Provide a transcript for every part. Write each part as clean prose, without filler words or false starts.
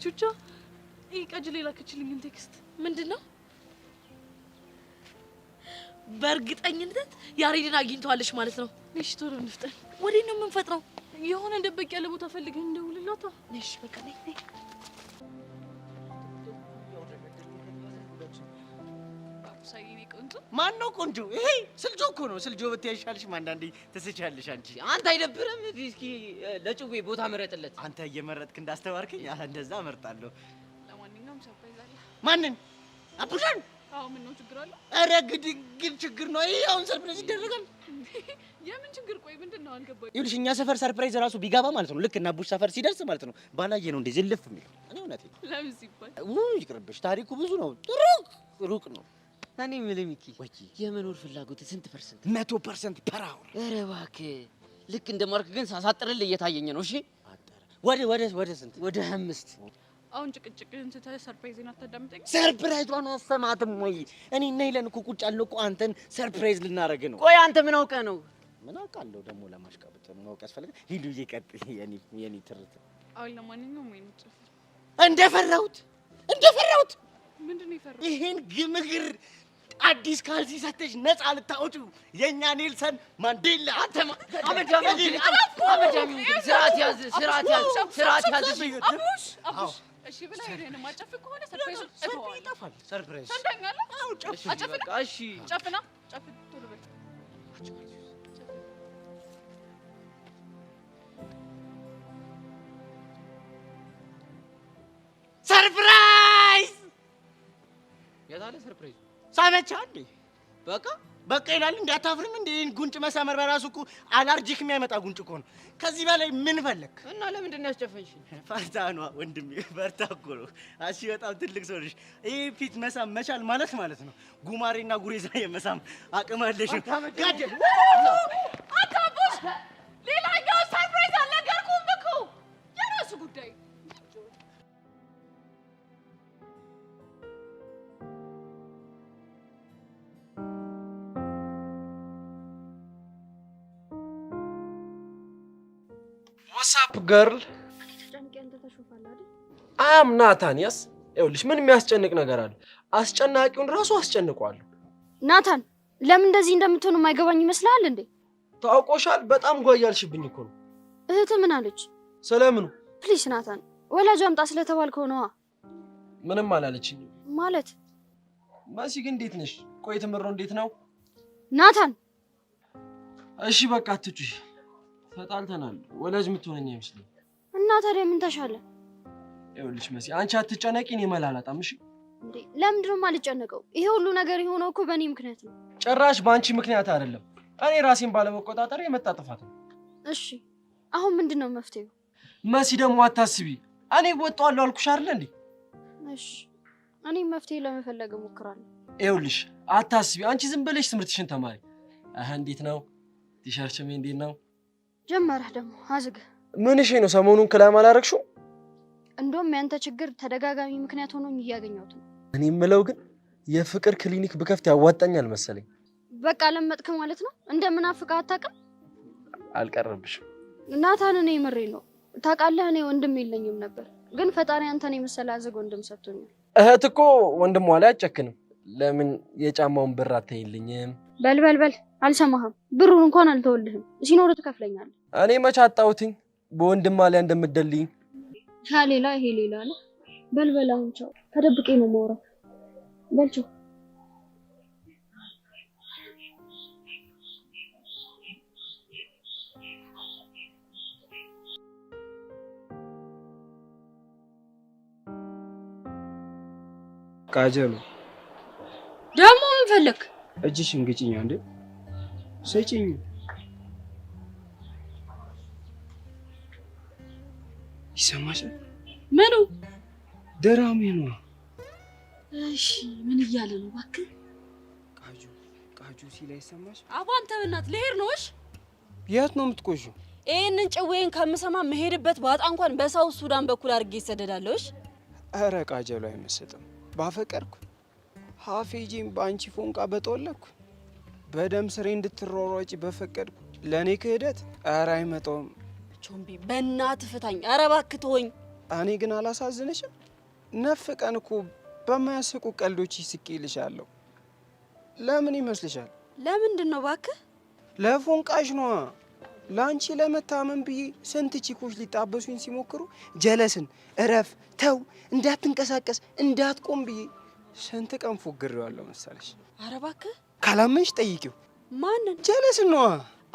ቹቻ ይቀጅሌ ላከችልኝ ቴክስት ምንድነው? በእርግጠኝነት ያሬድን አግኝቷለሽ ማለት ነው። እሺ ቶሎ እንፍጠን። ወዴት ነው የምንፈጥረው? የሆነ ደበቅ ያለ ቦታ ፈልገን እንደውልላታ። እሺ በቃ ነይ። ባቡሳዬ ቆንጆ ማን ነው ቆንጆ? ይሄ ስልጆ እኮ ነው። ስልጆ ብትያይሻልሽ አንዳንዴ ትስቻለሽ አንቺ። አንተ አይደብርም? እስኪ ለጭዌ ቦታ መረጥለት። አንተ እየመረጥክ እንዳስተዋርከኝ እንደዛ እመርጣለሁ። ለማንኛውም ሰርፕራይዝ አለ። ማንን? አቡሻን? አዎ ምን ነው ችግር አለ? ኧረ ግድግድ ችግር ነው። ይሄ አሁን ሰርፕራይዝ ይደረጋል? የምን ችግር? ቆይ ምንድነው አልገባኝ። ይኸውልሽ እኛ ሰፈር ሰርፕራይዝ ራሱ ቢጋባ ማለት ነው ልክ እና አቡሽ ሰፈር ሲደርስ ማለት ነው ባላየ ነው እንዴ ዝልፍ የሚለው። እኔ እውነቴን ነው። ለምን ሲባል? ይቅርብሽ፣ ታሪኩ ብዙ ነው። ሩቅ ነው። እኔ የምልህ ሚኪ የመኖር ፍላጎት ስንት ፐርሰንት? 100% ፐር አወር። ኧረ እባክህ ልክ እንደማርክ ግን ሳሳጥርልህ እየታየኝ ነው። እሺ ወደ ስንት? ወደ 5 አሁን ጭቅጭቅህን ትተህ ሰርፕራይዝን አታዳምጠኝ። ሰርፕራይዟን አሰማትም ወይ? እኔ እና ሄለን እኮ ቁጭ ያልነው እኮ አንተን ሰርፕራይዝ ልናደርግ ነው። ቆይ አንተ ምን አውቀህ ነው? ምን አውቃለሁ ደግሞ ለማሽቃበጥ ማወቅ ያስፈልጋል። ሂዱ እየቀጥ የኔ ትርት። አሁን ለማንኛውም ወይ እንጭፍ እንደፈራሁት ምንድን ነው የፈራሁት? ይሄን ግምግር አዲስ ካልሲ ሰተሽ ነፃ ልታወጪው የኛ ኔልሰን ማንዴላ። አንተ አመዳም ስርዓት ያዝ። አቡሽ እሺ ብላ ሄደን ማጨፍ ከሆነ ሰርፕራይዝ ይጠፋል። ሰርፕራይዝ ሰምተኛለህ? አው ጨፍ በቃ እሺ ጨፍና ጨፍ ቶሎ በል። ሰርፕራይዝ የታለ ሰርፕራይዝ? ሳመቻ እንዴ? በቃ ይላል እንዴ? አታፍርም እንዴ? ጉንጭ መሳመር በራሱ እኮ አለርጂክ የሚያመጣ ጉንጭ እኮ ነው። ከዚህ በላይ ምን ፈለክ? እና ለምንድን ነው ያስጨፈንሽ? ፈርታ ነው ወንድሜ፣ ፈርታ እኮ ነው። እሺ በጣም ትልቅ ሰው ነሽ። ይሄ ፊት መሳም መቻል ማለት ነው ጉማሬና ጉሬዛ የመሳም አቅም አለሽ። ጋደል አታቡሽ። ሌላኛው ሰርፕራይዝ አልነገርኩህም እኮ የራሱ ጉዳይ። ዋትስአፕ ገርል አም ናታን ያስ ይኸውልሽ፣ ምን የሚያስጨንቅ ነገር አለ? አስጨናቂውን ራሱ አስጨንቋለሁ። ናታን ለምን እንደዚህ እንደምትሆን የማይገባኝ ይመስላል እንዴ? ታውቆሻል። በጣም ጓያልሽብኝ እኮ ነው። እህትህ ምን አለች? ስለምኑ? ፕሊስ ናታን፣ ወላጅ አምጣ ስለተባልከው ነዋ። ምንም አላለችኝ። ማለት ማሲ ግን እንዴት ነሽ? ቆይ ትምሮ እንዴት ነው? ናታን እሺ በቃ አትጩሽ። ተጣልተናል። ወላጅ የምትሆነኝ አይመስልም። እና ታዲያ ምን ተሻለ? ይኸውልሽ መሲ፣ አንቺ አትጨነቂ፣ እኔ መላላጣም። እሺ እንዴ ለምንድን ነው የማልጨነቀው? ይሄ ሁሉ ነገር የሆነው እኮ በእኔ ምክንያት ነው። ጭራሽ በአንቺ ምክንያት አይደለም። እኔ ራሴን ባለመቆጣጠር የመጣ ጥፋት ነው። እሺ አሁን ምንድነው መፍትሄው? መሲ ደግሞ አታስቢ፣ እኔ ወጣዋለሁ አልኩሽ አይደል እንዴ? እሺ እኔ መፍትሄ ለመፈለግ እሞክራለሁ። ይኸውልሽ አታስቢ፣ አንቺ ዝም ብለሽ ትምህርትሽን ተማሪ። እንዴት ነው ቲሸርችሜ? እንዴት ነው ጀመረህ ደግሞ አዝግ። ምን እሺ ነው ሰሞኑን ክላም አላረግሽው? እንደውም ያንተ ችግር ተደጋጋሚ ምክንያት ሆኖኝ እያገኘሁት ነው። እኔ የምለው ግን የፍቅር ክሊኒክ ብከፍት ያዋጣኛል መሰለኝ። በቃ ለመጥክ ማለት ነው። እንደምናፍቅ አታውቅም? አልቀረብሽም ናታን። እኔ ምሬ ነው ታውቃለህ። እኔ ወንድም የለኝም ነበር፣ ግን ፈጣሪ አንተን የመሰለ አዝግ ወንድም ሰጥቶኛል። እህት እኮ ወንድሟ ላይ አጨክንም። ለምን የጫማውን ብር አትይልኝም? በል አልሰማህም። ብሩን እንኳን አልተወልህም። ሲኖር ትከፍለኛለህ። እኔ መች አጣሁትኝ በወንድሟ ላይ እንደምትደልይኝ። ያ ሌላ ይሄ ሌላ ነው። በል አሁን ቻው። ተደብቄ ነው የማወራው። በል ቻው። ቃጀሉ ደግሞ ምን ፈለክ? እጅሽን ግጭኛ እንዴ! ሰጪኝ። ይሰማሻል? ምኑ? ደራሜ ነው። እሺ ምን እያለ ነው እባክህ? ቃጁ ሲል አይሰማሽ? አባ አንተ በእናትህ ልሄድ ነው። እሺ የት ነው የምትቆሺው? ይሄንን ጭዌን ከምሰማ መሄድበት ባጣ እንኳን በሳውት ሱዳን በኩል አድርጌ ይሰደዳለሁ። እሺ ኧረ ቃጀሉ አይመስጥም። ባፈቀርኩ ሀፌጂም በአንቺ ፎንቃ በጠወለኩ በደም ስሬ እንድትሯሯጪ በፈቀድኩ ለኔ ክህደት ኧረ አይመጣውም። ቾምቢ በእናትህ ፍታኝ። ኧረ እባክህ ተወኝ። እኔ ግን አላሳዝንሽም? ነፍ ቀን እኮ በማያስቁ ቀልዶች ይስቅልሻለሁ። ለምን ይመስልሻል? ለምንድን ነው እባክህ? ለፎንቃሽ ነዋ። ላንቺ ለመታመን ብዬ ስንት ቺኮች ሊጣበሱኝ ሲሞክሩ ጀለስን እረፍ፣ ተው፣ እንዳትንቀሳቀስ፣ እንዳትቆም ብዬ ስንት ቀን ፎግሬዋለሁ መሰለሽ። ኧረ እባክህ ካላመንሽ ጠይቂው። ማንን? ጀለስን ነዋ።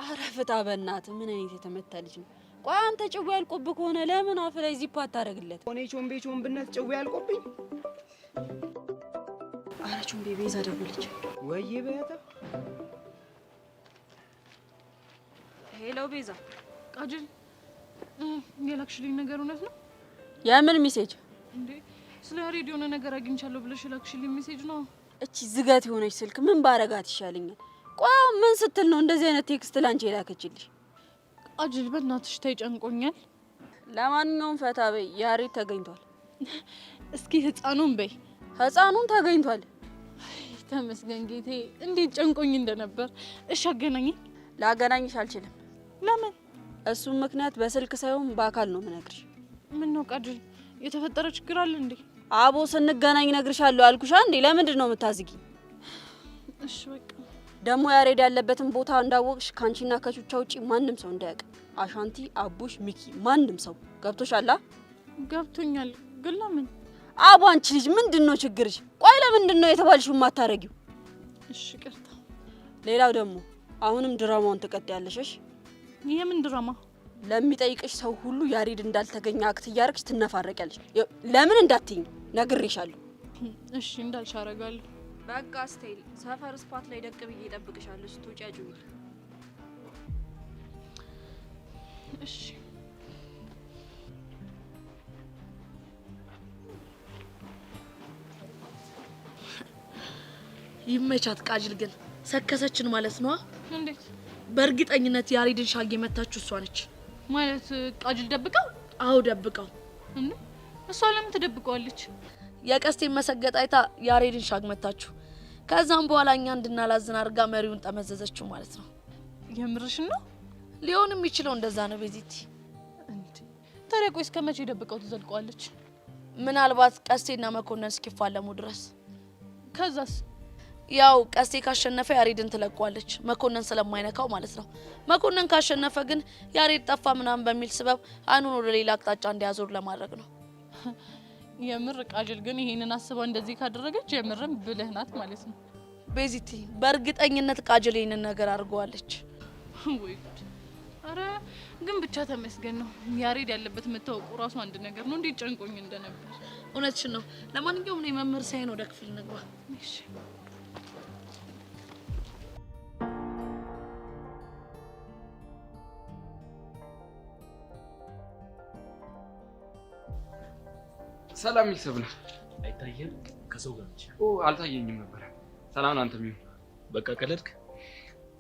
ኧረ ፍታ በእናትህ። ምን አይነት የተመታ ልጅ ነው? ቆይ አንተ ጭው ያልቆብህ ከሆነ ለምን አፍ ላይ ዚፕ አታደርግለት? ሆኔ ቾምቤ ቾምብነት ጭው ያልቆብኝ። ኧረ ቾምቤ ቤዛ ደወለች። ወይ በያታ። ሄሎ ቤዛ። ቃጅል የላክሽልኝ ነገር እውነት ነው? የምን ሜሴጅ እንዴ? ስለ ሬዲዮ የሆነ ነገር አግኝቻለሁ ብለሽ የላክሽልኝ ሜሴጅ ነው? እቺ ዝጋት የሆነች ስልክ ምን ባረጋት ይሻለኛል? ቆይ ምን ስትል ነው እንደዚህ አይነት ቴክስት ላንቺ የላከችልሽ? ቃጅል በእናትሽ ተጨንቆኛል። ለማንኛውም ፈታ በይ፣ ያሬድ ተገኝቷል። እስኪ ህፃኑን በይ። ህፃኑን ተገኝቷል። ተመስገን ጌቴ። እንዴት ጨንቆኝ እንደነበር። እሺ አገናኘኝ። ላገናኝሽ አልችልም። ለምን? እሱም ምክንያት በስልክ ሳይሆን በአካል ነው የምነግርሽ። ምን ነው ቃጅል? የተፈጠረ ችግር አለ እንዴ? አቦ ስንገናኝ እነግርሻለሁ አልኩሽ እንዴ። ለምንድን ነው የምታዝጊ? እሺ በቃ። ደግሞ ያሬድ ያለበትን ቦታ እንዳወቅሽ ካንቺና ከቹቻ ውጪ ማንም ሰው እንዳያውቅ። አሻንቲ፣ አቡሽ፣ ሚኪ ማንም ሰው ገብቶሻል? ገብቶኛል። ግን ለምን? አቦ አንቺ ልጅ ምንድነው ችግርሽ? ቆይ ለምንድን ነው የተባልሽው ማታረጊው? እሺ ቅርታ። ሌላው ደግሞ አሁንም ድራማውን ትቀጥያለሽ። እሺ? የምን ድራማ? ለሚጠይቅሽ ሰው ሁሉ ያሬድ እንዳልተገኘ አክት እያደረግሽ ትነፋረቂያለሽ። ለምን እንዳትይኝ ነግሬሻለሁ። እሺ እንዳልሽ አደርጋለሁ። በቃ ስቴል ሰፈር ስፓት ላይ ደቅ ብዬ እጠብቅሻለሁ። ስትወጪ አጁኝ። እሺ ይመቻት። ቃጅል ግን ሰከሰችን ማለት ነው። እንዴት? በእርግጠኝነት ያሬድን ሻግ የመታችሁ እሷ ነች ማለት። ቃጅል ደብቀው? አዎ ደብቀው። እንዴ እሷ ለምን ትደብቀዋለች? የቀስቴን መሰገጥ አይታ ያሬድን ሻግ መታችሁ። ከዛም በኋላ እኛ እንድናላዝን አድርጋ መሪውን ጠመዘዘችው ማለት ነው። የምርሽን ነው? ሊሆን የሚችለው እንደዛ ነው ቤዚቲ። እንዴ ታዲያ ቆይ እስከ መቼ ደብቀው ትዘልቀዋለች? ምናልባት ቀስቴና መኮንን እስኪፋለሙ ድረስ። ከዛስ? ያው ቀስቴ ካሸነፈ ያሬድን ትለቋለች፣ መኮንን ስለማይነካው ማለት ነው። መኮንን ካሸነፈ ግን ያሬድ ጠፋ ምናምን በሚል ስበብ አይኑን ወደ ሌላ አቅጣጫ እንዲያዞር ለማድረግ ነው። የምር ቃጅል ግን ይሄንን አስባ እንደዚህ ካደረገች የምርም ብልህ ናት ማለት ነው። ቤዚቲ በእርግጠኝነት ቃጅል ይሄንን ነገር አድርገዋለች። ወይ ጉድ! አረ ግን ብቻ ተመስገን ነው ያሬድ ያለበት መታወቁ ራሱ አንድ ነገር ነው። እንዴት ጨንቆኝ እንደነበር። እውነትሽን ነው። ለማንኛውም ነው መምህር ሳይን ወደ ክፍል እንግባ። እሺ ሰላም ይሰብና። አይታየም? ከሰው ጋር ነች። አልታየኝም ነበር። ሰላም ነው። አንተም ይሁን። በቃ ቀለድክ።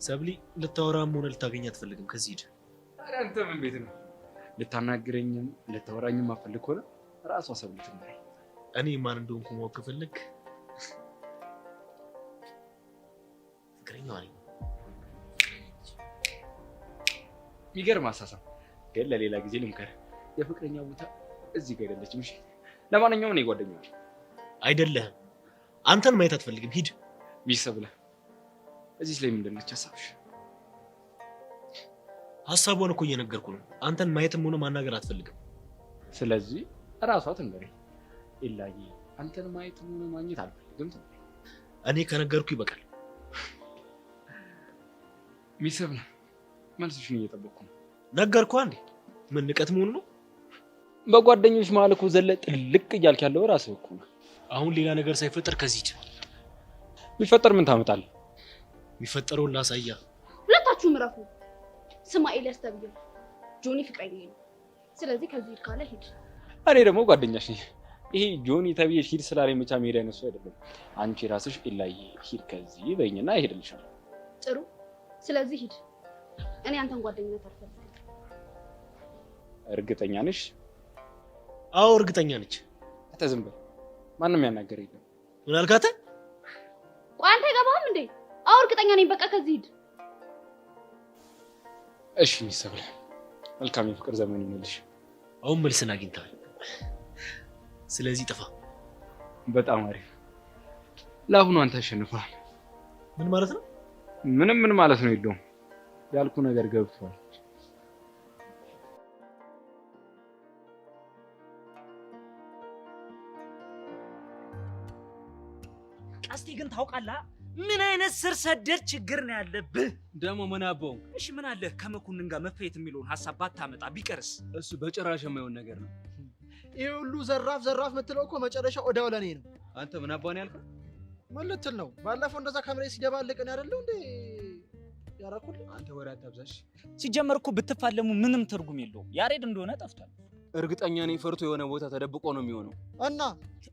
ሰብሊ ልታወራም ሆነ ልታገኝ አትፈልግም። ከዚህ ሂድ። ታዲያ አንተ ምን ቤት ነው? ልታናግረኝም ልታወራኝም አትፈልግ ሆነ ራሷ ሰብሊ ትምታይ። እኔ ማን እንደሆንኩ ማወቅ ከፈለግ ፍቅረኛዋ ነኝ። የሚገርም አሳሳም። ግን ለሌላ ጊዜ ልምከርህ፣ የፍቅረኛ ቦታ እዚህ ጋር አይደለችም። እሺ ለማንኛውም እኔ ጓደኛዋ ነኝ። አይደለህም። አንተን ማየት አትፈልግም። ሂድ። ሚሰብለ እዚህ ላይ ምንድን ነች ሀሳብሽ? ሀሳቧን እኮ እየነገርኩ ነው። አንተን ማየትም ሆነ ማናገር አትፈልግም። ስለዚህ እራሷ ትንገረኝ። ኢላዬ አንተን ማየትም ሆነ ማግኘት አልፈልግም ትንገረኝ። እኔ ከነገርኩ ይበቃል። ሚሰብለ መልስሽን እየጠበቅኩ ነው። ነገርኩህ አንዴ። ምን ንቀት መሆኑ ነው? በጓደኞች መሀል እኮ ዘለ ጥልቅ እያልክ ያለው ራስህ እኮ ነው። አሁን ሌላ ነገር ሳይፈጠር ከዚህ ሂድ። ቢፈጠር ምን ታመጣለህ? የሚፈጠረውን ላሳያ። ሁለታችሁም እረፉ። ስማ ኤልያስ ተብዬው ጆኒ ፍቅረኛዬ ነው። ስለዚህ ከዚህ ሂድ ካለ ሂድ። እኔ ደግሞ ጓደኛሽ ነኝ። ይሄ ጆኒ ተብዬሽ ሂድ ስላለኝ መቻ መሄድ አይነሱ አይደለም። አንቺ ራስሽ ኢላዬ ሂድ ከዚህ በይኝና እሄድልሻለሁ። ጥሩ። ስለዚህ ሂድ። እኔ አንተን ጓደኝነት አልፈልግም። እርግጠኛ ነሽ? አዎ እርግጠኛ ነች። አንተ ዝም በል። ማንም ያናገር የለም። ምን አልካተ? ቆይ አንተ አይገባህም እንዴ? አዎ እርግጠኛ ነኝ። በቃ ከዚህ ሂድ። እሺ ሚሰብለ መልካም የፍቅር ዘመን ይሁንልሽ። አሁን መልስን አግኝተሃል። ስለዚህ ጥፋ። በጣም አሪፍ። ለአሁኑ አንተ አሸንፈሃል። ምን ማለት ነው? ምን ማለት ነው የለውም። ያልኩ ነገር ገብቷል። ቀስቴ ግን ታውቃለህ ምን አይነት ስር ሰደድ ችግር ነው ያለብህ? ደግሞ ምን አባው? እሺ ምን አለ ከመኮንን ጋር መፈየት የሚለውን ሐሳብ ባታመጣ ቢቀርስ? እሱ በጭራሽ የማይሆን ነገር ነው። ይሄ ሁሉ ዘራፍ የምትለው እኮ መጨረሻው ወዲያው ለኔ ነው። አንተ ምን አባን ያልከው? ምን ልትል ነው? ባለፈው እንደዛ ከመሬት ሲደባልቅን አይደለው እንዴ ያራኩልህ? አንተ ወሬ አታብዛሽ። ሲጀመር እኮ ብትፋለሙ ምንም ትርጉም የለውም። ያሬድ እንደሆነ ጠፍቷል። እርግጠኛ ነኝ ፈርቶ የሆነ ቦታ ተደብቆ ነው የሚሆነው።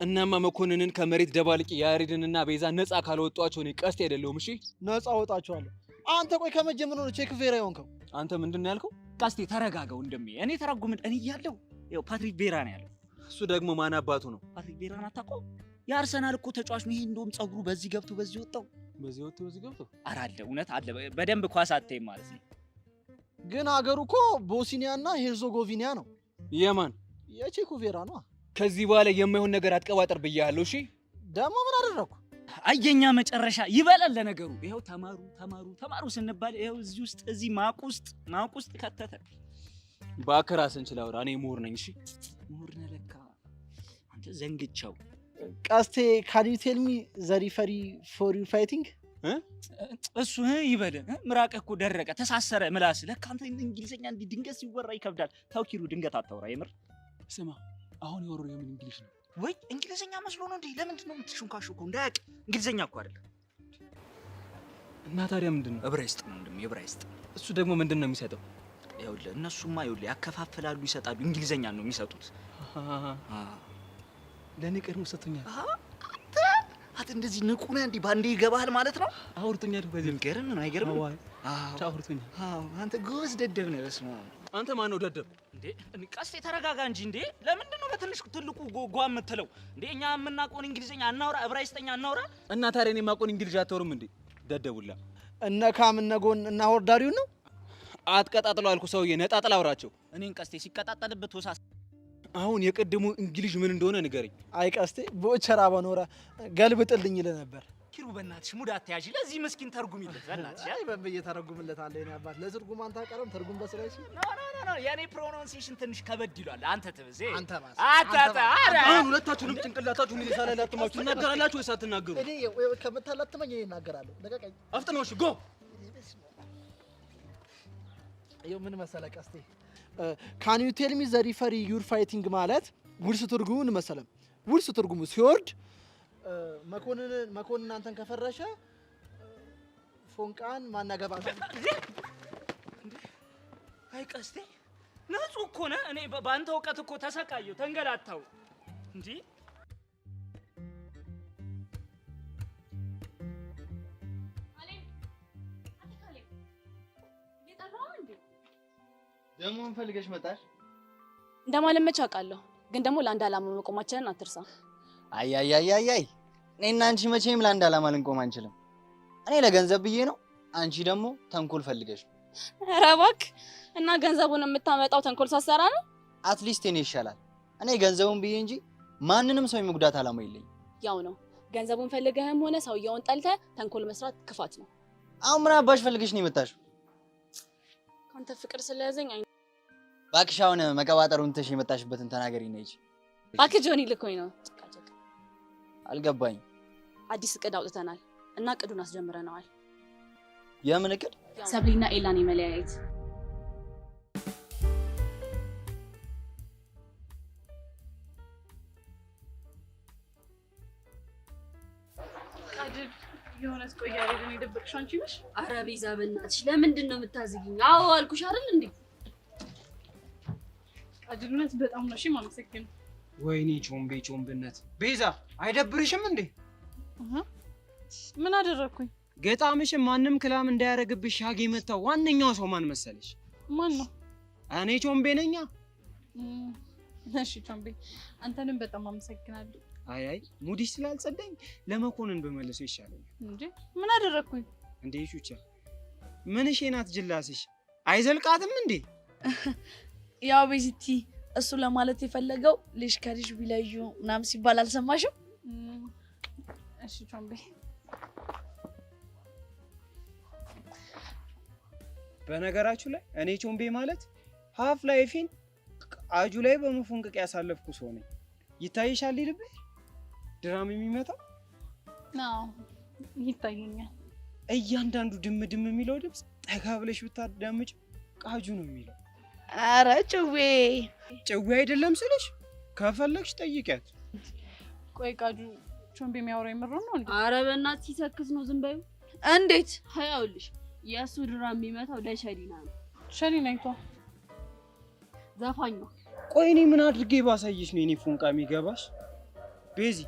እናማ መኮንንን ከመሬት ደባልቂ ያሬድንና ቤዛ ነፃ ካልወጧቸው እኔ ቀስቴ አይደለሁም። እሺ ነፃ ወጣቸዋለሁ። አንተ ቆይ ከመጀመሩ ነው ቼክ ቬራ የሆንከው? አንተ ምንድን ነው ያልከው? ቀስቴ ተረጋጋው እንደሚ እኔ ተረጉምን እኔ እያለሁ ያው ፓትሪክ ቬራ ነው ያለው። እሱ ደግሞ ማን አባቱ ነው? ፓትሪክ ቬራን አታውቀውም? የአርሰናል እኮ ተጫዋች ነው። ይሄ እንደውም ጸጉሩ በዚህ ገብቶ በዚህ ወጣው። በዚህ ወጥቶ በዚህ ገብቶ? ኧረ አለ እውነት አለ። በደንብ ኳስ አትይም ማለት ነው። ግን ሀገሩ እኮ ቦስኒያና ሄርዞጎቪና ነው። የማን? የቼኩ ቬራ ነው። ከዚህ በኋላ የማይሆን ነገር አትቀባጠር ብያለሁ። እሺ ደግሞ ምን አደረኩ? አየኛ መጨረሻ ይበላል። ለነገሩ ይሄው ተማሩ ስንባል ይሄው እዚህ ውስጥ እዚህ ማቅ ውስጥ ከተተ። በአከራ ስንችል አውራ እኔ ምሁር ነኝ። እሺ ምሁር ነህ ለካ አንተ ዘንግቻው። ቀስቴ ካን ዩ ቴል ሚ ዘ ሪፈሪ ፎር ዩር ፋይቲንግ? እሱ ይበል። ምራቅህ እኮ ደረቀ ተሳሰረ ምላስ። ለካ አንተ እንግሊዘኛ እንዲህ ድንገት ሲወራ ይከብዳል። ተው ኪሩ ድንገት አታውራ። የምር ስማ አሁን የወሩ የምን እንግሊዝ ነው ወይ? እንግሊዘኛ መስሎ ነው እንዴ? ለምንድን ነው የምትሹንካሹከው? እንዳያቅ እንግሊዘኛ እኮ አይደለም። እና ታዲያ ምንድን ነው? ዕብራይስጥ ነው እንደም ዕብራይስጥ። እሱ ደግሞ ምንድን ነው የሚሰጠው? ይኸውልህ እነሱማ ይኸውልህ ያከፋፍላሉ፣ ይሰጣሉ። እንግሊዘኛ ነው የሚሰጡት። ለእኔ ቀድሞ ሰጥቶኛል። አንተ እንደዚህ ንቁ ነህ እንዲህ ባንዴ ይገባሃል ማለት ነው። አውርቶኛል። በዚህ ገርም ነው አይገርም? አውርቶኛል። አንተ ጎበዝ ደደብ ነህ። በስመ አብ። አንተ ማን ነው ደደብ? እንዴ ቀስቴ ተረጋጋ እንጂ እንዴ! ለምንድን ነው በትንሽ ትልቁ ጓ የምትለው እንዴ? እኛ የምናውቀውን እንግሊዘኛ አናውራ፣ ዕብራይስጥኛ አናውራ? እና ታዲያ እኔ የማውቀውን እንግሊዝ አታወሩም እንዴ? ደደቡላ እነ ካም እነ ጎን እና ሆርዳሪው ነው አትቀጣጥለው አልኩ። ሰውዬ ነጣጥላ አውራቸው። እኔን ቀስቴ ሲቀጣጠልበት ወሳስ። አሁን የቀደሙ እንግሊዝ ምን እንደሆነ ንገረኝ። አይ ቀስቴ ቦቸራ በኖረ ገልብጥልኝ ይለ ነበር። ኪሩ በእናትሽ ሙድ አትያዥ። ለዚህ ምስኪን ተርጉሚለት በእናትሽ። አይ በእንብዬ ተረጉምለታለሁ። የኔ አባት ለትርጉም አንተ አቀረም ትርጉም በስራይሽ ኖ የኔ ፕሮናንሲዬሽን ትንሽ ከበድ ይላል። አንተ ትብዜ አንተ ባስ አሁን ሁለታችሁንም ጭንቅላታችሁን ይሳላ ላጥማችሁ እናገራላችሁ ወይስ አትናገሩ? እኔ ከምታላጥመኝ እኔ እናገራለሁ። ለቀቀኝ። አፍጥነው። እሺ ጎ ይኸው ምን መሰለህ ቀስቴ ካን ዩ ቴል ሚ ዘ ሪፈሪ ዩር ፋይቲንግ ማለት ውርስ ትርጉሙን መሰለም። ውርስ ትርጉሙ ሲወርድ መኮንን አንተን ከፈረሸ ፎንቃን ማናገባ። አይ ቀስቴ ንጹህ እኮ ነህ። እኔ በአንተ እውቀት እኮ ተሰቃየሁ፣ ተንገላታሁ እንጂ ደግሞ ምን ፈልገሽ መጣሽ? እንደማለመች አውቃለሁ፣ ግን ደግሞ ለአንድ ዓላማ መቆማችንን አትርሳ። አይ እኔና አንቺ መቼም ለአንድ ዓላማ ልንቆም አንችልም። እኔ ለገንዘብ ብዬ ነው፣ አንቺ ደግሞ ተንኮል ፈልገሽ ነው። ኧረ እባክህ እና ገንዘቡን የምታመጣው ተንኮል ሳሰራ ነው? አትሊስት እኔ ይሻላል። እኔ ገንዘቡን ብዬ እንጂ ማንንም ሰው የመጉዳት ዓላማ የለኝም። ያው ነው ገንዘቡን ፈልገህም ሆነ ሰውየውን ጠልተህ ተንኮል መስራት ክፋት ነው። አሁን ምን አባሽ ፈልገሽ ነው የመጣሽው? ካንተ ፍቅር ስለያዘኝ እባክሽ አሁን መቀባጠሩን ትሽ የመጣሽበትን ተናገሪ ነኝ። እባክህ ጆኒ ልኮኝ ነው። አልገባኝም። አዲስ እቅድ አውጥተናል እና እቅዱን አስጀምረነዋል። የምን እቅድ? ሰብሊና ኤላን የመለያየት። ቃድር የሆነስ ቆያ አይደለም የደበቅሽው አንቺ ነሽ? ኧረ ቤዛ በእናትሽ ለምንድን ነው የምታዝጊኝ? አዎ አልኩሽ አይደል እንዴ? ቃድርነት በጣም ነው እሺ የማመሰግነው። ወይኔ ጮምቤነት። ቤዛ አይደብርሽም እንዴ? ምን አደረኩኝ? ገጣምሽም ማንም ክላም እንዳያረግብሽ ሻግ የመታው ዋነኛው ሰው ማን መሰለሽ? ማን ነው? እኔ ጮምቤ ነኛ። እሺ ጮምቤ፣ አንተንም በጣም አመሰግናለሁ። አይ ሙዲሽ ስላልጸዳኝ ለመኮንን በመለሰው ይሻለኛል። እንዴ ምን አደረኩኝ? እንዴ ሹቻ ምንሽ ናት ጅላስሽ? አይዘልቃትም እንዴ? ያው ቤዚቲ እሱ ለማለት የፈለገው ልጅ ከልጅ ቢለዩ ምናምን ሲባል አልሰማሽም? እሺ ቾምቤ። በነገራችሁ ላይ እኔ ቾምቤ ማለት ሀፍ ላይፊን አጁ ላይ በመፎንቀቅ ያሳለፍኩ ሰው ነኝ። ይታይሻል ልብህ ድራም የሚመጣው ነው ይታየኛል። እያንዳንዱ ድም ድም የሚለው ድምፅ ጠጋ ብለሽ ብታዳምጪ ቃጁ ነው የሚለው። አረ ጭዌ አይደለም ስልሽ ከፈለግሽ ጠይቂያት። ቆይ ቃጁ ቾምቤ የሚያወራው የምር ነው እንዴ? አረ በእናትህ ሲሰክስ ነው ዝም በይው። እንዴት? ይኸውልሽ የእሱ ድራም የሚመታው ለሸሊና ነው። ሸሊና አይቷ ዘፋኝ ነው። ቆይ እኔ ምን አድርጌ ባሳየሽ ነው የኔ ፎንቃ የሚገባሽ? ቤዚ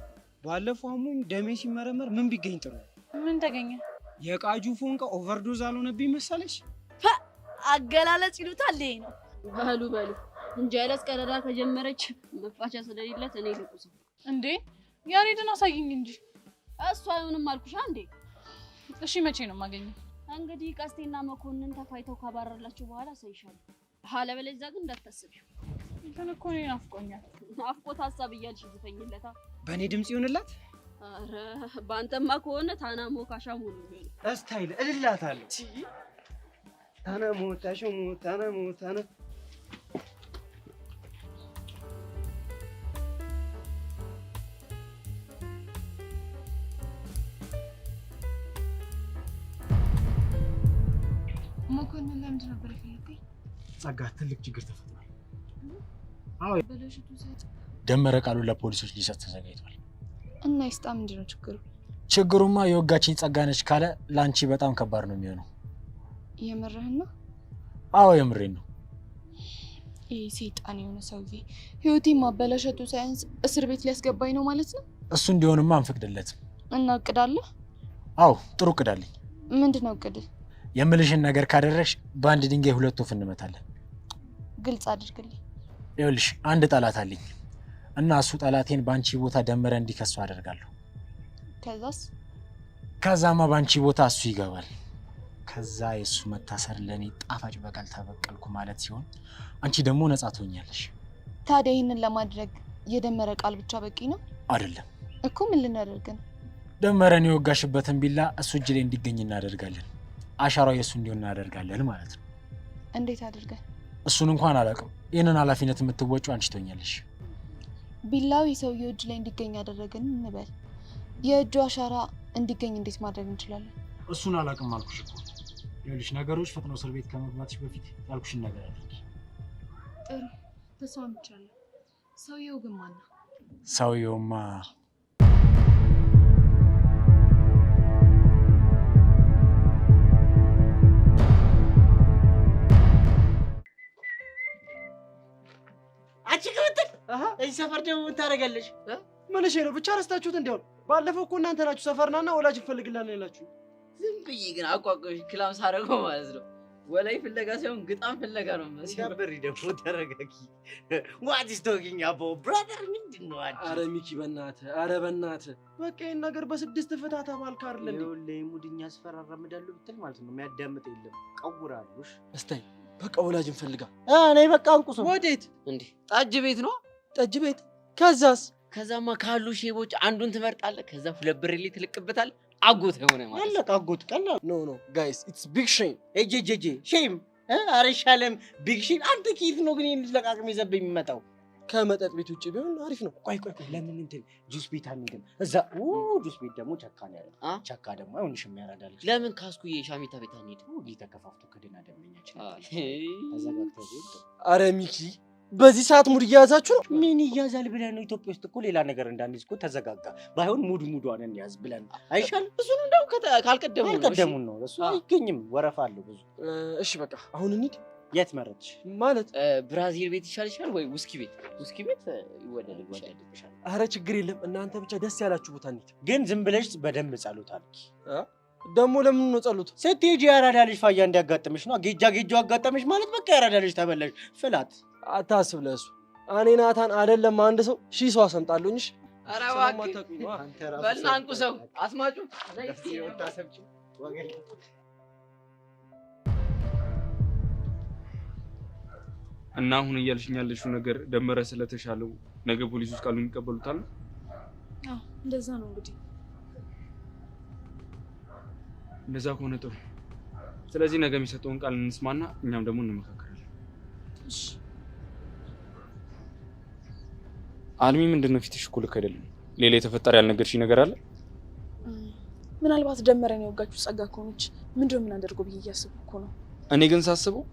ባለፈው አሞኝ ደሜ ሲመረመር ምን ቢገኝ ጥሩ? ምን ተገኘ? የቃጁ ፎንቃ ኦቨርዶዝ አልሆነብኝ መሰለሽ? አገላለጽ ይሉታል ይሄ ነው። በሉ እንጀለስ ቀረዳ ከጀመረች መፋቻ ስለሌላት እኔ ልቁሰው እንዴ? ያሬድን አሳይኝ እንጂ። እሱ አይሆንም አልኩሽ እንዴ። እሺ መቼ ነው የማገኘው? እንግዲህ ቀስቴና መኮንን ተፋይተው ካባረርላችሁ በኋላ አሳይሻለሁ። አለበለዚያ ግን እንዳታስቢው። እንትን እኮ እኔ ናፍቆኛል። ናፍቆት ሀሳብ እያልሽ ዝፈኝለታ። በእኔ ድምጽ ይሆንላት? አረ በአንተማ ከሆነ ታናሞ ካሻሙ ነው የሚሆነው። ስታይል እልላታለሁ። ታናሞ ታሾሙ ታናሞ ታና መኮንን ለምንድን ነበር የፈለገኝ? ጸጋ ትልቅ ችግር ተፈጥሯል። አዎ በለሽቱ ሰጥ ደመረ ቃሉን ለፖሊሶች ሊሰጥ ተዘጋጅቷል። እና ይስጣ ምንድን ነው ችግሩ? ችግሩማ የወጋችኝ ጸጋ ነች ካለ ላንቺ በጣም ከባድ ነው የሚሆነው። የምርህን ነው? አዎ የምሬን ነው። ይሄ ሰይጣን የሆነ ሰውዬ ህይወቴን ማበላሸቱ ሳይንስ እስር ቤት ሊያስገባኝ ነው ማለት ነው? እሱ እንዲሆንማ አንፈቅድለትም። እና እቅዳለህ? አዎ ጥሩ እቅዳለኝ። ምንድነው እቅድህ? የምልሽን ነገር ካደረግሽ በአንድ ድንጋይ ሁለት ወፍ እንመታለን። ግልጽ አድርግልኝ። ይኸውልሽ አንድ ጠላት አለኝ እና እሱ ጠላቴን ባንቺ ቦታ ደመረ እንዲከሱ አደርጋለሁ። ከዛማ ባንቺ ቦታ እሱ ይገባል። ከዛ የሱ መታሰር ለኔ ጣፋጭ በቀል ተበቀልኩ ማለት ሲሆን አንቺ ደግሞ ነፃ ትሆኛለሽ። ታዲያ ይሄንን ለማድረግ የደመረ ቃል ብቻ በቂ ነው? አይደለም እኮ ምን ልናደርግ ነው? ደመረን የወጋሽበትን ቢላ እሱ እጅ ላይ እንዲገኝ እናደርጋለን። አሻራው የሱ እንዲሆን እናደርጋለን ማለት ነው። እንዴት አድርገን? እሱን እንኳን አላውቅም። ይሄንን ኃላፊነት የምትወጪው አንቺ ትሆኛለሽ። ቢላው የሰውየው እጅ ላይ እንዲገኝ ያደረግን እንበል። የእጁ አሻራ እንዲገኝ እንዴት ማድረግ እንችላለን? እሱን አላውቅም አልኩሽ እኮ። ይኸውልሽ ነገሮች ፈጥነው እስር ቤት ከመግባትሽ በፊት ያልኩሽን ነገር አድርጊ። ጥሩ ተስማምቻለሁ። ሰውየው ግን ማን ነው? ሰውየውማ አንቺ ከመጣ እዚህ ሰፈር ደግሞ ምን ታደርጋለሽ? ምንሽ ነው? ብቻ ረስታችሁት እንዲያው ባለፈው እኮ እናንተ ናችሁ ሰፈርናና ወላጅ እንፈልግላለን ያላችሁ። ዝም ብዬ ግን አቋቋሽ ክላም ሳደርገው ማለት ነው። ወላይ ፍለጋ ሳይሆን ግጣም ፍለጋ ነው ማለት ነው። ነበር ደግሞ ተረጋጊ። ዋት ኢዝ ቶኪንግ አቦ ብራዘር ምንድን ነው አንቺ? አረ ሚኪ በእናትህ ኧረ በእናትህ በቃ ይሄን ነገር በስድስት ፍታ ተባልክ አይደል እንዴ? ይኸውልህ ሙድኛ አስፈራራምዳለሁ ብትል ማለት ነው የሚያዳምጥ የለም። ቀውራሉሽ እስታይ በቃ ወላጅ እንፈልጋ። እኔ በቃ አንቁስ። ወዴት እንዴ? ጠጅ ቤት ነው። ጠጅ ቤት ከዛማ ካሉ ሼቦች አንዱን ትመርጣለህ። ከዛ ሁለት ብር ላይ ትልቅበታል። አጎት የሆነ ማለት አለቃ አጎት ቀላል ኖ ጋይስ ኢትስ ቢግ ሼም ኤጄጄጄ ሼም አረሻለም ቢግ ሼም። አንተ ኪፍ ነው ግን ይሄን ለቃቅም ይዘብኝ የሚመጣው ከመጠጥ ቤት ውጪ ቢሆን አሪፍ ነው። ቆይ ለምን እንትን ጁስ ቤት አንሄድም? እዛ ጁስ ቤት ደግሞ ቸካ ነው ያለው። ቸካ ደግሞ አይሆንሽም ያራዳልሽ። ለምን ካስኩዬ ሻሚታ ቤት አንሄድም? ተከፋፍቶ ከደና ደመኛችን አዘጋግተው። አረ ሚኪ በዚህ ሰዓት ሙድ እያያዛችሁ ነው? ምን ይያዛል ብለን ነው? ኢትዮጵያ ውስጥ እኮ ሌላ ነገር እንዳንይዝ እኮ ተዘጋጋ። ባይሆን ሙዷን እንያዝ ብለን አይሻልም? እሱን እንደው ካልቀደሙን ነው። እሱ አይገኝም፣ ወረፋ አለው ብዙ። እሺ በቃ አሁን እንሂድ። የት መረጥሽ? ማለት ብራዚል ቤት ይሻልሻል ወይ ውስኪ ቤት? ውስኪ ቤት ይወደድልሻል። አረ ችግር የለም እናንተ ብቻ ደስ ያላችሁ ቦታ እንሂድ። ግን ዝም ብለሽ በደንብ ጸሎት አድርጊ። ደግሞ ለምን ነው ጸሎት? ስትሄጂ ያራዳ ልጅ ፋያ እንዲያጋጥምሽ ነው። ጌጃው አጋጠምሽ ማለት በቃ ያራዳ ልጅ ተበላሽ። ፍላት አታስብ ለሱ። እኔ ናታን አይደለም አንድ ሰው 1000 ሰው አሰምጣለሁኝ። ኧረ እባክህ በልና አንቁ ሰው አስማጩ እና አሁን እያልሽኝ ያለሽው ነገር ደመረ ስለተሻለው ነገ ፖሊስ ውስጥ ቃሉን ይቀበሉታል? አዎ እንደዛ ነው እንግዲህ። እንደዛ ከሆነ ጥሩ። ስለዚህ ነገ የሚሰጠውን ቃል እንስማና እኛም ደግሞ እንመካከራለን። እሺ። አልሚ ምንድነው ፊትሽ እኮ ልክ አይደለም። ሌላ የተፈጠረ ያልነገርሽኝ ነገር አለ? ምናልባት ደመረን የወጋችሁ ጸጋ ከሆነች ምንድነው የምናደርገው ብዬ እያሰብኩ እኮ ነው። እኔ ግን ሳስበው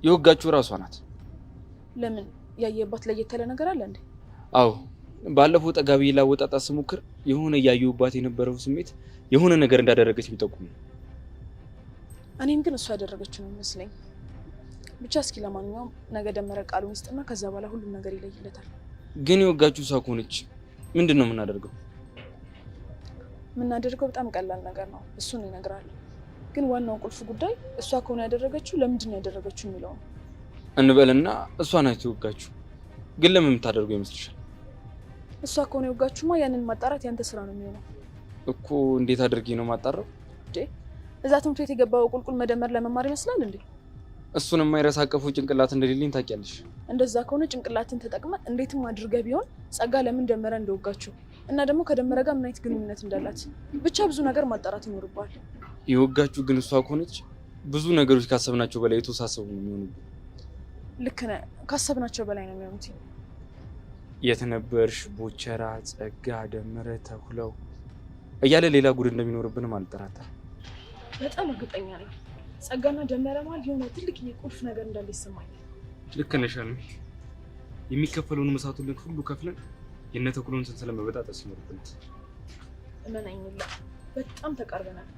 የወጋችሁ እራሷ ናት። ለምን ያየባት ለየት ያለ ነገር አለ እንዴ? አዎ ባለፈው ጠጋቢ ላወጣጣ ስሞክር የሆነ ያየሁባት የነበረው ስሜት የሆነ ነገር እንዳደረገች ቢጠቁም ነው። እኔም ግን እሷ ያደረገችው ነው ይመስለኝ። ብቻ እስኪ ለማንኛውም ነገ ደመረ ቃሉን ይስጥና ከዛ በኋላ ሁሉም ነገር ይለይለታል። ግን የወጋችሁ እሷ ከሆነች ምንድነው የምናደርገው? የምናደርገው በጣም ቀላል ነገር ነው። እሱን እነግራለሁ። ግን ዋናው ቁልፍ ጉዳይ እሷ ከሆነ ያደረገችው ለምንድን ነው ያደረገችው የሚለው ነው። እንበልና እሷ ናት የወጋችሁ። ግን ለምን የምታደርገው ይመስልሻል? እሷ ከሆነ የወጋችሁማ ያንን ማጣራት ያንተ ስራ ነው የሚሆነው እኮ። እንዴት አድርጌ ነው ማጣራው? እዛ ትምህርት ቤት የገባው ቁልቁል መደመር ለመማር ይመስላል እንዴ? እሱን የማይረሳቀፉ ጭንቅላት እንደሌለኝ ታውቂያለሽ። እንደዛ ከሆነ ጭንቅላትን ተጠቅመ እንዴትም አድርገህ ቢሆን ጸጋ ለምን ደመረ እንደወጋችሁ እና ደግሞ ከደመረ ጋር ምን አይነት ግንኙነት እንዳላት ብቻ ብዙ ነገር ማጣራት ይኖርባል። የወጋችሁ ግን እሷ ከሆነች ብዙ ነገሮች ካሰብናቸው በላይ የተወሳሰቡ ነው የሚሆኑብን። ልክ ነህ። ካሰብናቸው በላይ ነው የሚሆኑት። የት ነበርሽ? ቦቸራ፣ ጸጋ፣ ደመረ፣ ተኩለው እያለ ሌላ ጉድ እንደሚኖርብንም አልጠራጠርም። በጣም እርግጠኛ ነኝ። ጸጋና ደመረ ማለት የሆነ ትልቅ የቁልፍ ነገር እንዳለ ይሰማኛል። ልክ ነሽ አልሚ። የሚከፈለውን መስዋዕቱን ሁሉ ከፍለን የነተኩሎን ሰንሰለት መበጣጠስ ይኖርብናል። እመናኝ፣ በጣም ተቃርበናል።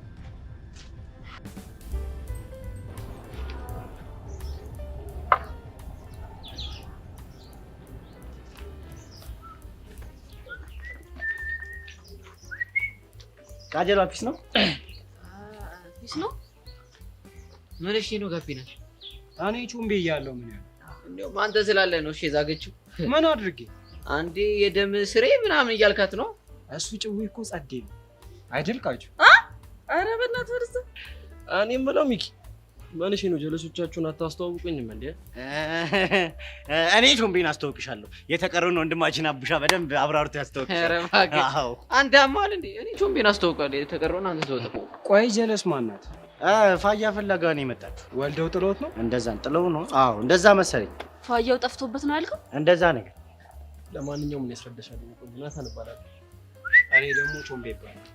ቃጀሏ ፒስ ነው ፒስ ነው። ምን እሺ ነው ገቢና እኔ ቹምቤ እያለሁ ምን ያለው እንደውም አንተ ስላለ ነው። እሺ የዛገችው ምን አድርጌ? አንዴ የደም ስሬ ምናምን እያልካት ነው። እሱ ጭዌ እኮ ጸዴ ነው አይደል? ቃጁ ኧረ በእናትህ ወርስ እኔ የምለው ሚኪ ማንሽ ነው? ጀለሶቻችሁን አታስተዋውቁኝም እንዴ? እኔ ቹምቤን አስተዋውቅሻለሁ። የተቀረውን ወንድማችን አቡሻ በደንብ አብራርቶ ያስተዋውቅሻል። ኧረ እባክህ አንተ አማል እንዴ? እኔ ቹምቤን አስተዋውቃለሁ። የተቀረውን አንተ ተወጣው። ቆይ ጀለስ ማናት? ፋያ ፍለጋ ነው የመጣችው። ወልደው ጥሎት ነው? እንደዛን ጥለው ነው? አዎ እንደዛ መሰለኝ። ፋያው ጠፍቶበት ነው ያልከው? እንደዛ ነገር። ለማንኛውም ምን ያስረዳሻል? ዮናታን እባላለሁ። እኔ ደግሞ ቾምቤ ይባላል።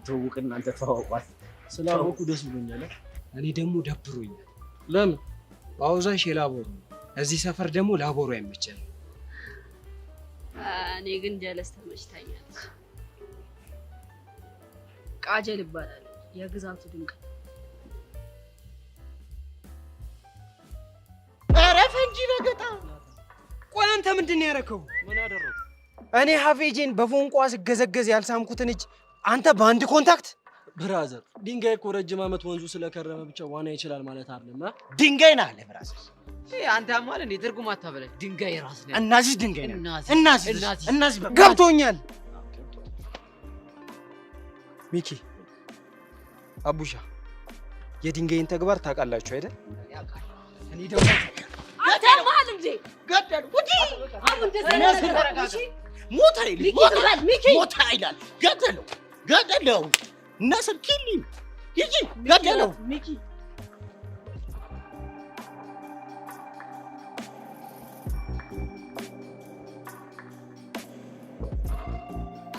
ተውቅ እናንተ ተዋውቋት። ስላወኩ ደስ ብሎኛል። እኔ ደግሞ ደብሮኛል። ለምን? ባውዛሽ የላቦሩ እዚህ ሰፈር ደግሞ ላቦሩ አይመቸንም። እኔ ግን ጀለስ ተመችታኛለች። ቃጀል ይባላል። የግዛቱ ድምቀት። ኧረ ፈንጂ ነገጣ። ቆይ አንተ ምንድን ነው ያደረከው? ምን አደረኩ? እኔ ሀፌጄን በፎንቋ ስገዘገዝ ያልሳምኩትን እጅ አንተ በአንድ ኮንታክት። ብራዘር ድንጋይ እኮ ረጅም ዓመት ወንዙ ስለከረመ ብቻ ዋና ይችላል ማለት አይደለም። ድንጋይ ነህ አለ ብራዘር። አንተ አማል እንዴ? ትርጉም አታበለኝ። ድንጋይ ራስ ነው። እናዚህ ድንጋይ ነህ። እናዚህ ገብቶኛል። ሚኪ አቡሻ የድንጋይን ተግባር ታውቃላችሁ አይደል? እኔ ደግሞ አንተ ማል እንዴ ገደል ውዲ አሁን እንደዚህ ሞታ ይላል ገደለው ነስር ኪሊ ይጂ ገደለው ሚኪ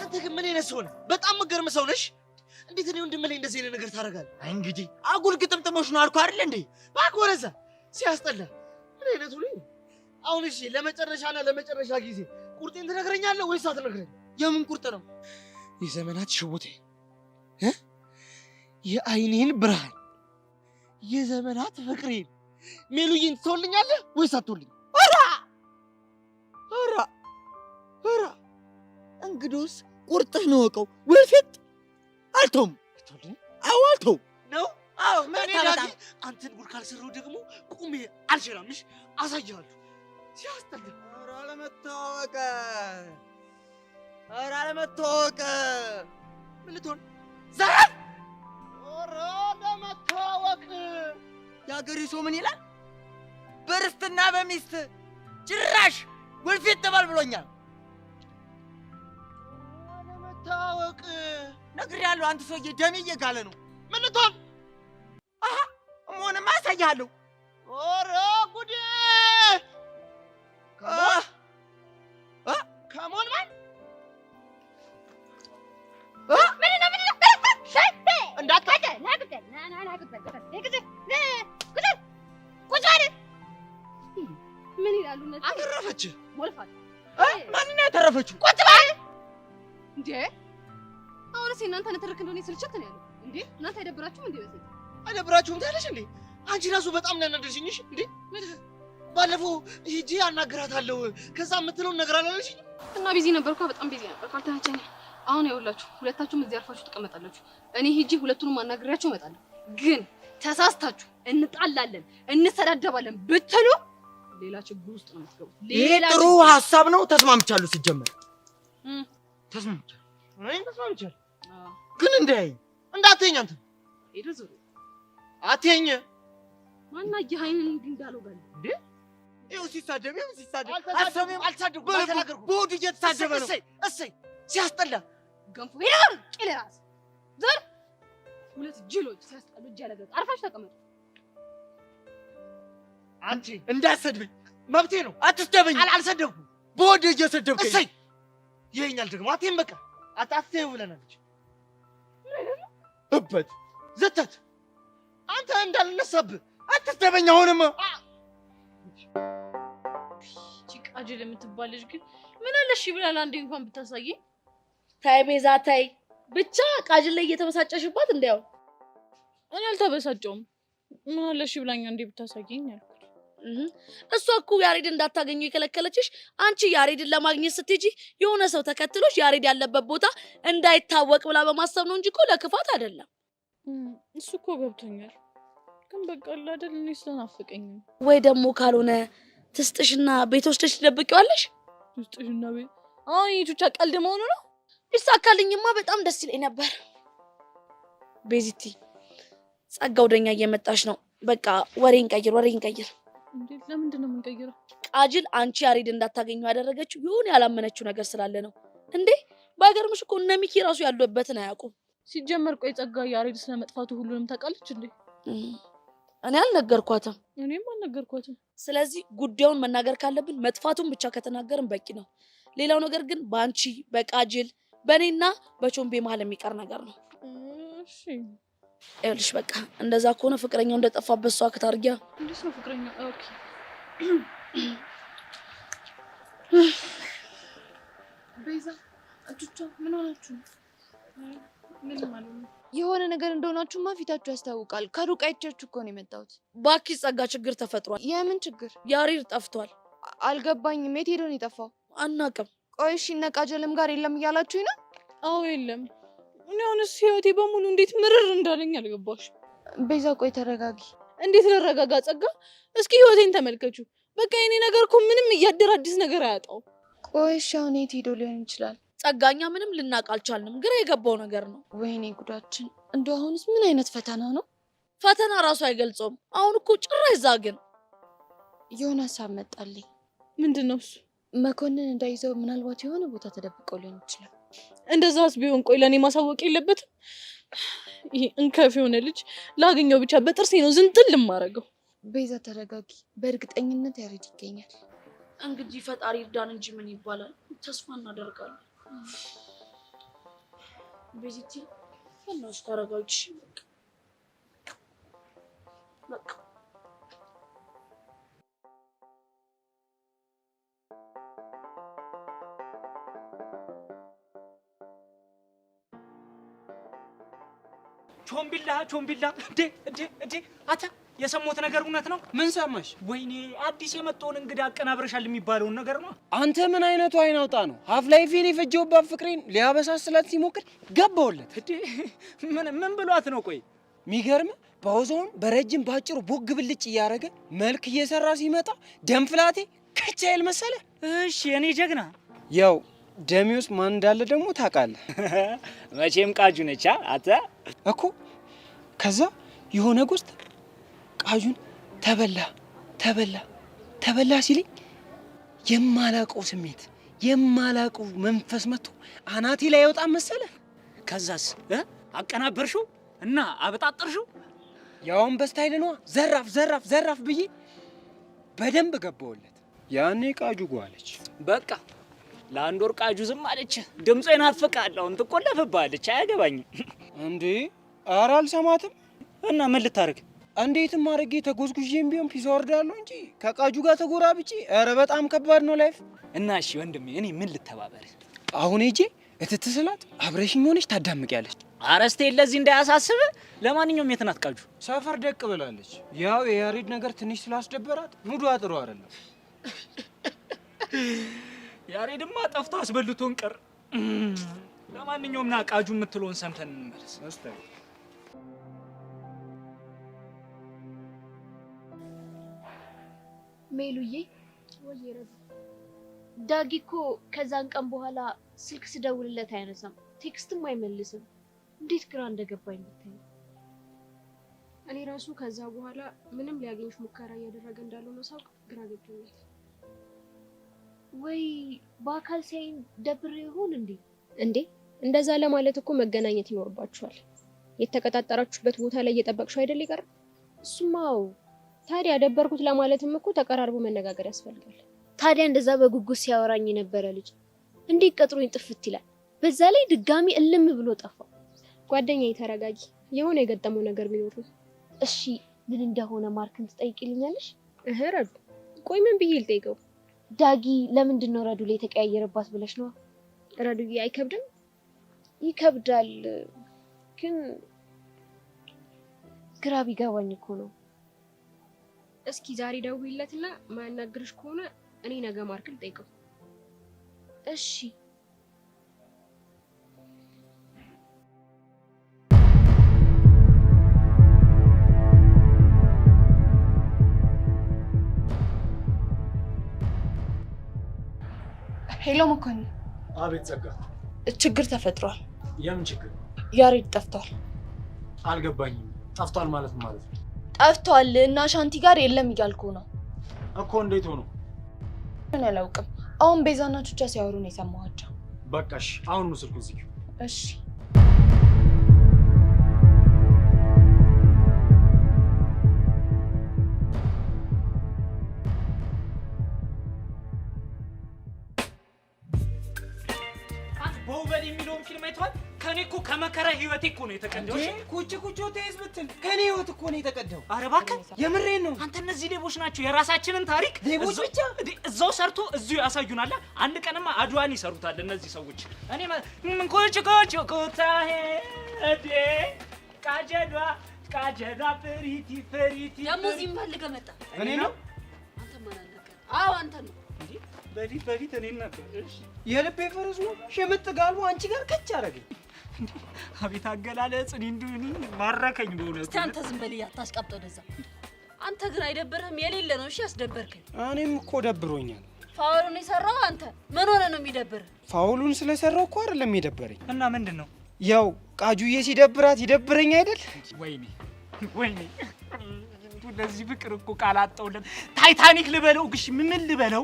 አንተ ግን ምን አይነት ሰው ነህ? በጣም መገርም ሰው ነሽ። እንዴት ነው እንደምልህ እንደዚህ አይነት ነገር ታደርጋለህ? አይ እንግዲህ አጉል ግጥምጥሞሽ ነው አልኩህ አይደል እንዴ? እባክህ ወረዛ ሲያስጠላ። ምን አይነቱ ልጅ? አሁን እሺ ለመጨረሻ ጊዜ ቁርጤን ትነግረኛለህ ወይስ አትነግረኝ? የምን ቁርጥ ነው? የዘመናት ሽውቴ የአይኔን ብርሃን የዘመናት ፍቅሬን ሜሉዬን ትተውልኛለህ ወይስ አትተውልኝ? ኧረ እንግዲያውስ ቁርጥህን እወቀው። ወይፊት አልተውም። አዎ አልተውም ነው። አዎ መታመጣ አንተን ጉድ ካልሰራው ደግሞ ቁሜ አልሸራምሽ አሳያለሁ። ሲያስጠላ። ኧረ አለመታወቅ ምን ልትሆን ዘራፍ? ኧረ ለመታወቅ የአገሬ ሰው ምን ይላል? በርስትና በሚስት ጭራሽ ወልፊት ተባል ብሎኛል። አለመታወቅ ነግሬሃለሁ። አንተ ሰውዬ ደሜ እየጋለ ነው። ምን ትሆን? አሃ እሞንማ አሳይሃለሁ። ኦረ ጉዴ! ከሞን ማን ምን ይላሉ? አተረፈች። ማንን ያተረፈችው? ቁጭ በል እንዴ! አሁንስ እናንተ ነተረክ እንደሆነ ስልችት ነው ያለው እንዴ! እናንተ አይደብራችሁም እንዴ? በዚህ አይደብራችሁም ታለሽ እንዴ? አንቺ ራሱ በጣም ነው ያናደርሽኝ እንዴ! ባለፈው ሂጂ አናግራታለሁ ከዛ የምትለውን ነገር አላለሽኝ? እና ቢዚ ነበርኩ፣ በጣም ቢዚ ነበርኩ፣ አልተመቸኝ። አሁን ይኸውላችሁ ሁለታችሁም እዚህ አርፋችሁ ትቀመጣላችሁ። እኔ ሂጂ ሁለቱንም አናግራቸው እመጣለሁ። ግን ተሳስታችሁ እንጣላለን እንሰዳደባለን ብትሉ ሌላ ችግር ውስጥ ነው የምትገቡት። ይሄ ጥሩ ሐሳብ ነው። ተስማምቻለሁ። ሲጀመር ተስማምቻለሁ። እኔም ተስማምቻለሁ። ግን እንዳትይኝ አንተ ሄዶ ዞር አትይኝ። ማና ይሃይን እንዳለው ጋር እንዴ ይኸው ሲሳደብ አልተሳደብኩም። ቦዲ እየተሳደበ ነው። እሰይ ሲያስጠላ ገንፎ ይላል ቄለራስ ዘር ሁለት ጅሎች ሲያስጠሉ እጅ ያለገ አርፋሽ ተቀመጡ። አንቺ እንዳትሰድበኝ መብቴ ነው። አትስደበኝ። አልሰደብኩም። ቦዲ እየሰደብከኝ እሰይ ይሄኛል ደግሞ አትይም። በቃ አታትይው ብለናለች። እበት ዘተት አንተ እንዳልነሳብህ አትስደበኝ። አሁንም ቃጅል የምትባል ልጅ ግን ምን አለሽ ይብላል። አንዴ እንኳን ብታሳየኝ። ታይ ቤዛ ታይ ብቻ ቃጅል ላይ እየተበሳጨሽባት እንዳው። እኔ አልተበሳጨውም። ምን አለሽ ይብላኝ አንዴ ብታሳየኝ ያልኩት። እሷ እኮ ያሬድ እንዳታገኙ የከለከለችሽ አንቺ ያሬድን ለማግኘት ስትሄጂ የሆነ ሰው ተከትሎሽ ያሬድ ያለበት ቦታ እንዳይታወቅ ብላ በማሰብ ነው እንጂ እኮ ለክፋት አይደለም። እሱ እኮ ገብቶኛል። ግን በቃ አይደል እኔ ስለናፈቀኝ ወይ ደግሞ ካልሆነ ትስጥሽና ቤት ወስደሽ ትደብቂዋለሽ። ትስጥሽና ቤት ይቹቻ ቀልድ መሆኑ ነው። ቢሳካልኝማ በጣም ደስ ይለኝ ነበር። ቤዚቲ ጸጋ ወደኛ እየመጣች ነው። በቃ ወሬን ቀይር። እንዴ ለምንድን ነው የምንቀይረው? ቃጅል አንቺ ያሬድ እንዳታገኙ ያደረገችው የሆነ ያላመነችው ነገር ስላለ ነው። እንዴ ባገርምሽ እኮ እነ ሚኪ ራሱ ያሉበትን አያውቁም። ሲጀመር ቆይ ጸጋ ያሬድ ስለመጥፋቱ ሁሉንም ታውቃለች እንዴ? እኔ አልነገርኳትም። እኔም አልነገርኳትም። ስለዚህ ጉዳዩን መናገር ካለብን መጥፋቱን ብቻ ከተናገርን በቂ ነው። ሌላው ነገር ግን በአንቺ በቃጅል በእኔና በቾምቤ መሀል የሚቀር ነገር ነው። እሺ ይኸውልሽ በቃ እንደዛ ከሆነ ፍቅረኛው እንደጠፋበት እሷ ከታርጊያ እንዴት ነው ፍቅረኛው? ኦኬ ቤዛ አቹቻ ምን ሆናችሁ? ምን ማለት ነው? የሆነ ነገር እንደሆናችሁማ ፊታችሁ ያስታውቃል። ከሩቅ አይቻችሁ እኮ ነው የመጣሁት። ባኪ ጸጋ ችግር ተፈጥሯል። የምን ችግር? ያሬድ ጠፍቷል። አልገባኝም። የት ሄዶ ነው የጠፋው? አናውቅም። ቆይ እሺ እነ ቃጀልም ጋር የለም እያላችሁኝ ነው? አዎ የለም። እኔ አሁንስ ህይወቴ በሙሉ እንዴት ምርር እንዳለኝ አልገባሽ። ቤዛ ቆይ ተረጋጊ። እንዴት ልረጋጋ ጸጋ? እስኪ ህይወቴን ተመልከቹ። በቃ የኔ ነገር እኮ ምንም እያደረ አዲስ ነገር አያጣው። ቆይ እሺ አሁን የት ሄዶ ሊሆን ይችላል? ጸጋኛ ምንም ልናቅ አልቻልንም። ግራ የገባው ነገር ነው። ወይኔ ጉዳችን። እንደው አሁንስ ምን አይነት ፈተና ነው? ፈተና ራሱ አይገልጸውም። አሁን እኮ ጭራሽ ዛግን። የሆነ ሀሳብ መጣልኝ። ምንድን ነው እሱ? መኮንን እንዳይዘው ምናልባት የሆነ ቦታ ተደብቀው ሊሆን ይችላል። እንደዛስ ቢሆን ቆይ ለኔ ማሳወቅ የለበትም? ይሄ እንከፍ የሆነ ልጅ ላገኘው ብቻ በጥርሴ ነው ዝንጥል ማረገው። ቤዛ ተረጋጊ። በእርግጠኝነት ያሬድ ይገኛል። እንግዲህ ፈጣሪ እርዳን እንጂ ምን ይባላል። ተስፋ እናደርጋለን። ቤዚቲ ፈናሽ ተረጋጊ። በቃ ቾምቢላ እንዴ አታ የሰሞት ነገር እውነት ነው? ምን ሰማሽ? ወይኔ አዲስ የመጣውን እንግዳ አቀናብረሻል የሚባለውን ነገር ነው። አንተ ምን አይነቱ አይናውጣ ነው? ሀፍ ላይፌን የፈጀውባት ፍቅሬን ሊያበሳስላት ሲሞክር ገባውለት። ምን ብሏት ነው? ቆይ ሚገርም ፓውዛውን በረጅም ባጭሩ ቦግ ብልጭ እያደረገ መልክ እየሰራ ሲመጣ ደም ፍላቴ ከቻይል መሰለ። እሺ የኔ ጀግና፣ ያው ደሜ ውስጥ ማን እንዳለ ደግሞ ታውቃለህ። መቼም ቃጁ ነቻ አተ እኮ ከዛ የሆነ ጎስት ቃጁን ተበላ ሲለኝ የማላውቀው ስሜት የማላውቀው መንፈስ መጥቶ አናቴ ላይ ያወጣ መሰለ። ከዛስ አቀናበርሽው እና አበጣጠርሽው? ያውን በስታይል ነው ዘራፍ ብዬ በደንብ ገባውለት። ያኔ ቃጁ ጓለች። በቃ ለአንድ ወር ቃጁ ዝም አለች። ድምጿ ይናፍቃል። አሁን ትቆለፍብሃለች። አያገባኝም እንዴ? ኧረ አልሰማትም። እና ምን ልታረግ? እንዴትም አድርጌ ተጎዝጉዤም ቢሆን ፒዛ ወርዳለሁ እንጂ ከቃጁ ጋር ተጎራብጬ፣ ኧረ በጣም ከባድ ነው ላይፍ። እና እሺ ወንድሜ እኔ ምን ልተባበር? አሁን ሂጄ እትት ስላት አብረሽኝ ሆነሽ ታዳምቂያለሽ። ኧረ እስቴ ለዚህ እንዳያሳስብ። ለማንኛውም የት ናት ቃጁ? ሰፈር ደቅ ብላለች። ያው የያሬድ ነገር ትንሽ ስላስደበራት ሙዷ ጥሩ አይደለም። ያሬድማ ጠፍቶ አስበልቶን ቀር። ለማንኛውም ና ቃጁ የምትለውን ሰምተን እንመለስ። ሜሉዬ ዳጊ እኮ ከዛን ቀን በኋላ ስልክ ስደውልለት አያነሳም፣ ቴክስትም አይመልስም። እንዴት ግራ እንደገባኝ ብታይ። እኔ ራሱ ከዛ በኋላ ምንም ሊያገኝሽ ሙከራ እያደረገ እንዳልሆነ ሳውቅ ግራ ገብቶኛል። ወይ በአካል ሳይን ደብሬ ይሆን እንዴ? እንደዛ ለማለት እኮ መገናኘት ይኖርባችኋል። የተቀጣጠራችሁበት ቦታ ላይ እየጠበቅሽው አይደል ይቀር? እሱማው ታዲያ ደበርኩት ለማለትም እኮ ተቀራርቦ መነጋገር ያስፈልጋል። ታዲያ እንደዛ በጉጉት ሲያወራኝ የነበረ ልጅ እንዴት ቀጥሮኝ ጥፍት ይላል? በዛ ላይ ድጋሚ እልም ብሎ ጠፋ። ጓደኛዬ ተረጋጊ፣ የሆነ የገጠመው ነገር ቢኖር ነው። እሺ ምን እንደሆነ ማርክን ትጠይቂልኛለሽ? ረዱ፣ ቆይ ምን ብዬ ልጠይቀው? ዳጊ ለምንድን ነው ረዱ ላይ የተቀያየረባት ብለሽ ነው? ረዱዬ አይከብድም? ይከብዳል፣ ግን ግራ ቢገባኝ እኮ ነው። እስኪ ዛሬ ደውይለትና ማያናግርሽ ከሆነ እኔ ነገ ማርክን ልጠይቀው። እሺ ሄሎ መኮንን። አቤት ጸጋ። ችግር ተፈጥሯል። የምን ችግር? ያሬድ ጠፍቷል። አልገባኝም። ጠፍቷል ማለት ነው? ጠፍቷል እና ሻንቲ ጋር የለም እያልኩ ነው እኮ። እንዴት ሆኖ? እኔ አላውቅም። አሁን ቤዛና ቹቻ ሲያወሩ ነው የሰማኋቸው። በቃሽ፣ አሁን ነው ስልኩን ዝጊው። እሺ በውበል የሚለውን ፊልም አይተዋል? ከኔ እኮ ከመከራ ህይወቴ እኮ ነው የተቀደው። እሺ ኩጭ ተይዝ ብትል ከኔ ህይወት እኮ ነው የተቀደው። ኧረ እባክህ የምሬን ነው። አንተ እነዚህ ሌቦች ናቸው የራሳችንን ታሪክ ሌቦች ብቻ እዛው ሰርቶ እዚሁ ያሳዩናል። አንድ ቀንማ አድዋን ይሰሩታል እነዚህ ሰዎች። እኔ ምን ኩታሄ እዴ ቃጀዷ ፍሪቲ ደግሞ እዚህም ፈልገህ መጣ። እኔ ነው አንተ ማን አልነገር? አዎ አንተ ነው እንዴ? በፊት እኔ ነበር። እሺ የልቤ ፈረስ ነው ሽምጥ ጋልቦ አንቺ ጋር ከች አደረገኝ። አቤት አገላለጽ! እንዲሁ ማረከኝ በእውነቱ። እስቲ አንተ ዝም በል አታስቀብጥ ወደዛ። አንተ ግን አይደብርህም? የሌለ ነው። እሺ ያስደበርከኝ። እኔም እኮ ደብሮኛል። ፋውሉን የሰራው አንተ ምን ሆነ ነው የሚደብርህ? ፋውሉን ስለሰራው እኮ አይደለም የደበረኝ። እና ምንድን ነው? ያው ቃጁዬ ሲደብራት ይደብረኝ አይደል? ወይኔ ለዚህ ፍቅር እኮ ቃል አጣውለት። ታይታኒክ ልበለው? ግሽ ምን ልበለው?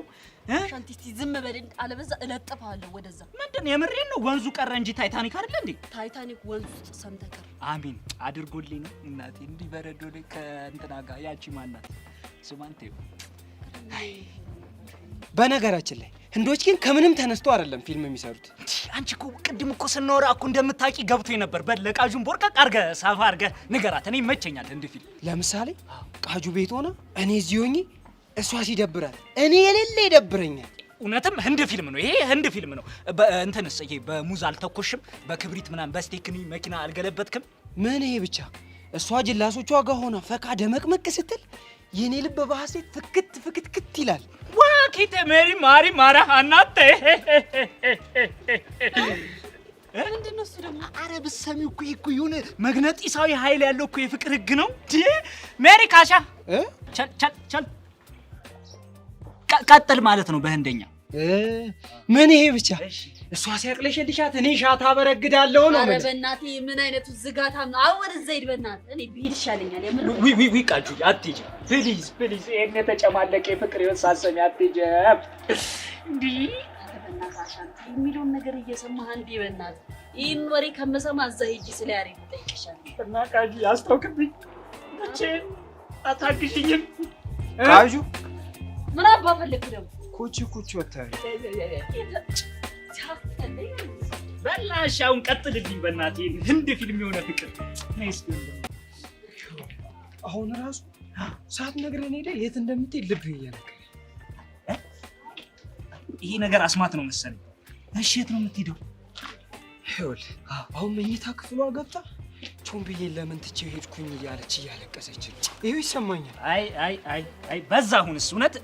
ሻንቲ እስቲ ዝም በል፣ አለበዛ እለጥፋለሁ ወደዛ። ምንድን የምሬን ነው። ወንዙ ቀረ እንጂ ታይታኒክ አይደል እንዴ? ታይታኒክ ወንዙ ውስጥ ሰምተህ ቀረ። አሚን አድርጎልኝ ነው እናቴ። እንዲህ በረዶ ላይ ከእንትና ጋር ያቺ ማናት ስሟን ተይው። በነገራችን ላይ ህንዶች ግን ከምንም ተነስቶ አይደለም ፊልም የሚሰሩት። አንቺ እኮ ቅድም እኮ ስናወራ እኮ እንደምታውቂ ገብቶኝ ነበር። በለቃጁን ቦርቀቅ አድርገህ ሳፋ አድርገህ ንገራት። እኔ ይመቸኛል ህንድ ፊልም። ለምሳሌ ቃጁ ቤት ሆና እኔ እዚህ ሆኜ እሷ ሲደብራት እኔ የሌለ ይደብረኛል። እውነትም ህንድ ፊልም ነው ይሄ፣ ህንድ ፊልም ነው። እንትንስ ይሄ በሙዝ አልተኮሽም፣ በክብሪት ምናምን በስቴክኒ መኪና አልገለበትክም። ምን ይሄ ብቻ እሷ ጅላሶቿ ጋር ሆና ፈካ ደመቅመቅ ስትል የኔ ልብ በሐሴት ፍክት ይላል። ዋኪተ ሜሪ ማሪ ማራ አናተ ምንድን ነው እሱ ደግሞ? ኧረ ብትሰሚው እኮ የሆነ መግነጢሳዊ ኃይል ያለው እኮ የፍቅር ህግ ነው። ሜሪ ካሻ ቸል ቀጥል ማለት ነው በህንደኛ። ምን ይሄ ብቻ እሷ ሲያቅለሸልሻት እኔ ሻታ አበረግዳለሁ ነው። ኧረ በእናትህ ምን አይነቱ ዝጋታም ነው? አሁን እዛ ሂድ በእናትህ። እኔ ብሄድ ይሻለኛል። የምር ዊ ቃጁ አትሄጂ ፕሊዝ ፕሊዝ። ይሄን የተጨማለቀ የፍቅር ህይወት ሳሰሚ አትሄጂ እንዲህ። ኧረ በእናትህ አሻንታ የሚለውን ነገር እየሰማህ እንዴ? በእናትህ ይህን ወሬ ከመሰማ እዛ ሂጂ ስለ ያሬድ እጠይቅሻለሁ። እና ቃጁ አስታውቅብኝ እቺ አታግሽኝም? ቃጁ ምን አባ ፈለግህ ደግሞ? ኩቺ ወጣ በላሽ። አሁን ቀጥልልኝ በእናትህ ህንድ ፊልም የሆነ ፍቅር ናይስ። አሁን ራሱ ሳትነግረን ሄደ የት እንደምትሄድ ልብ እየነገረኝ። ይሄ ነገር አስማት ነው መሰለኝ። እሺ የት ነው የምትሄደው? ይኸውልህ አሁን መኝታ ክፍሏ ገብታ ቾምብዬ ለምን ትቼው ሄድኩኝ እያለች እያለቀሰች ይሄው ይሰማኛል። አይ በዛ። አሁንስ እውነት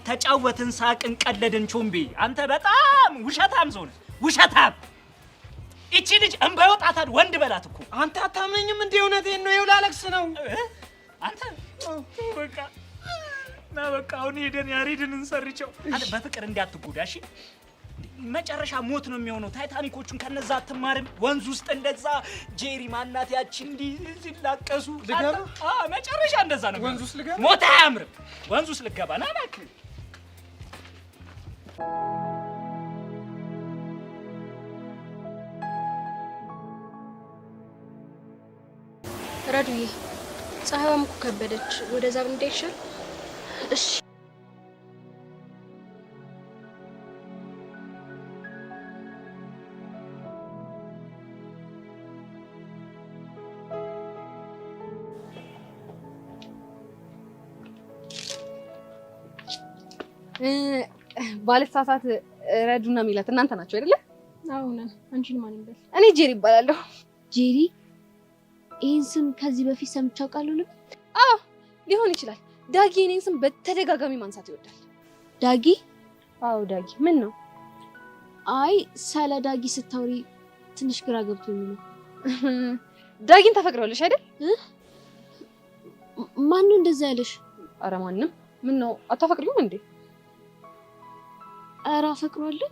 ተጫወትን፣ ሳቅን፣ ቀለድን። ቾምቤ አንተ በጣም ውሸታም ሰው ነህ፣ ውሸታም። እቺ ልጅ እንባ ይወጣታል ወንድ በላት እኮ። አንተ አታምነኝም እንዴ? እውነቴን ነው። ይኸው ላለቅስ ነው። አንተ በቃ ና በቃ አሁን ሄደን ያሬድን እንሰርቸው። አንተ በፍቅር እንዳትጎዳ እሺ። መጨረሻ ሞት ነው የሚሆነው። ታይታኒኮቹን ከነዛ አትማርም። ወንዝ ውስጥ እንደዛ ጄሪ ማናት ያቺ እንዲህ ሲላቀሱ ልገባ። መጨረሻ እንደዛ ነው። ወንዝ ውስጥ ልገባ። ሞት አያምርም። ወንዝ ውስጥ ልገባ ና እባክህ። ረዱዬ ፀሐይዋም እኮ ከበደች። ወደዛ ብንሄድ ይሻል? እሺ ባለሳሳት ረዱና ሚላት እናንተ ናችሁ አይደለ? አዎ ነን። አንቺን ማን ይበል? እኔ ጄሪ እባላለሁ። ጄሪ? ይህን ስም ከዚህ በፊት ሰምቼ አውቃለሁ። አዎ ሊሆን ይችላል። ዳጊ እኔን ስም በተደጋጋሚ ማንሳት ይወዳል። ዳጊ? አዎ ዳጊ። ምን ነው? አይ ስለ ዳጊ ስታወሪ ትንሽ ግራ ገብቶኝ ነው። ዳጊን ታፈቅረዋለሽ አይደል? ማን ነው እንደዛ ያለሽ? ኧረ ማንም። ምን ነው አታፈቅሪውም እንዴ? ኧረ አፈቅረዋለሁ።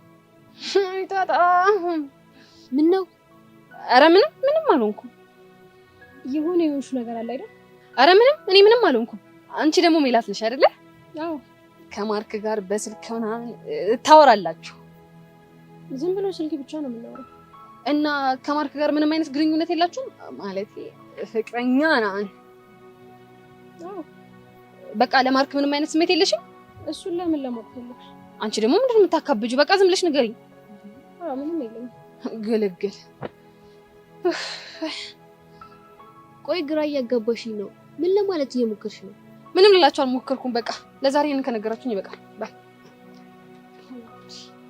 አይታጣ ምን ነው? ኧረ ምንም አልሆንኩም። የሆነ የሆንሽ ነገር አለ አይደል? ኧረ እኔ ምንም አልሆንኩም። አንቺ ደግሞ ሜላት ነሽ አይደለ? አዎ። ከማርክ ጋር በስልክ ምናምን ታወራላችሁ? ዝም ብሎ ስልክ ብቻ ነው የምናወራው። እና ከማርክ ጋር ምንም አይነት ግንኙነት የላችሁም? ማለት ፍቅረኛ ናን? አዎ። በቃ ለማርክ ምንም አይነት ስሜት የለሽም? እሱን ለምን ለማወቅ ፈለግሽ? አንቺ ደግሞ ምንድን ነው የምታካብጂው? በቃ ዝም ብለሽ ንገሪኝ። ምንም የለም። ግልግል። ቆይ ግራ እያጋባሽኝ ነው። ምን ለማለት እየሞከርሽ ነው? ምንም ልላችሁ አልሞከርኩም። በቃ ለዛሬ ይሄንን ከነገራችሁኝ ይበቃል። ባይ።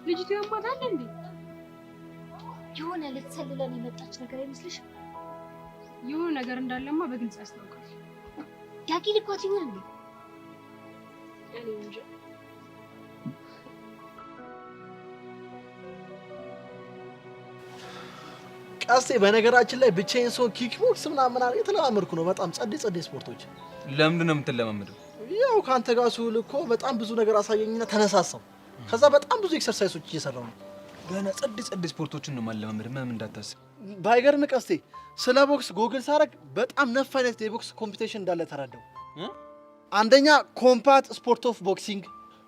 ልጅቱ ያማታል እንዴ? የሆነ ልትሰልለን የመጣች ነገር አይመስልሽም? የሆነ ነገር እንዳለማ በግልጽ ያስታውቃል። ዳጊ ልኳት ይሆን እንዴ? እኔ እንጃ። ቀስቴ በነገራችን ላይ ብቻዬን ሰው ኪክ ቦክስ ምናምን የተለማመድኩ ነው። በጣም ጸዴ ስፖርቶች። ለምንድን ነው የምትለማመደው? ያው ካንተ ጋር ስውል እኮ በጣም ብዙ ነገር አሳየኝና ተነሳሳው። ከዛ በጣም ብዙ ኤክሰርሳይሶች እየሰራው ነው። ገና ጸዴ ስፖርቶችን ነው ማለማመድ። ምንም እንዳታስብ። ባይገርም ቀስቴ ስለ ቦክስ ጎግል ሳረግ በጣም ነፍ አይነት የቦክስ ኮምፒቲሽን እንዳለ ተረዳው። አንደኛ ኮምፓት ስፖርት ኦፍ ቦክሲንግ፣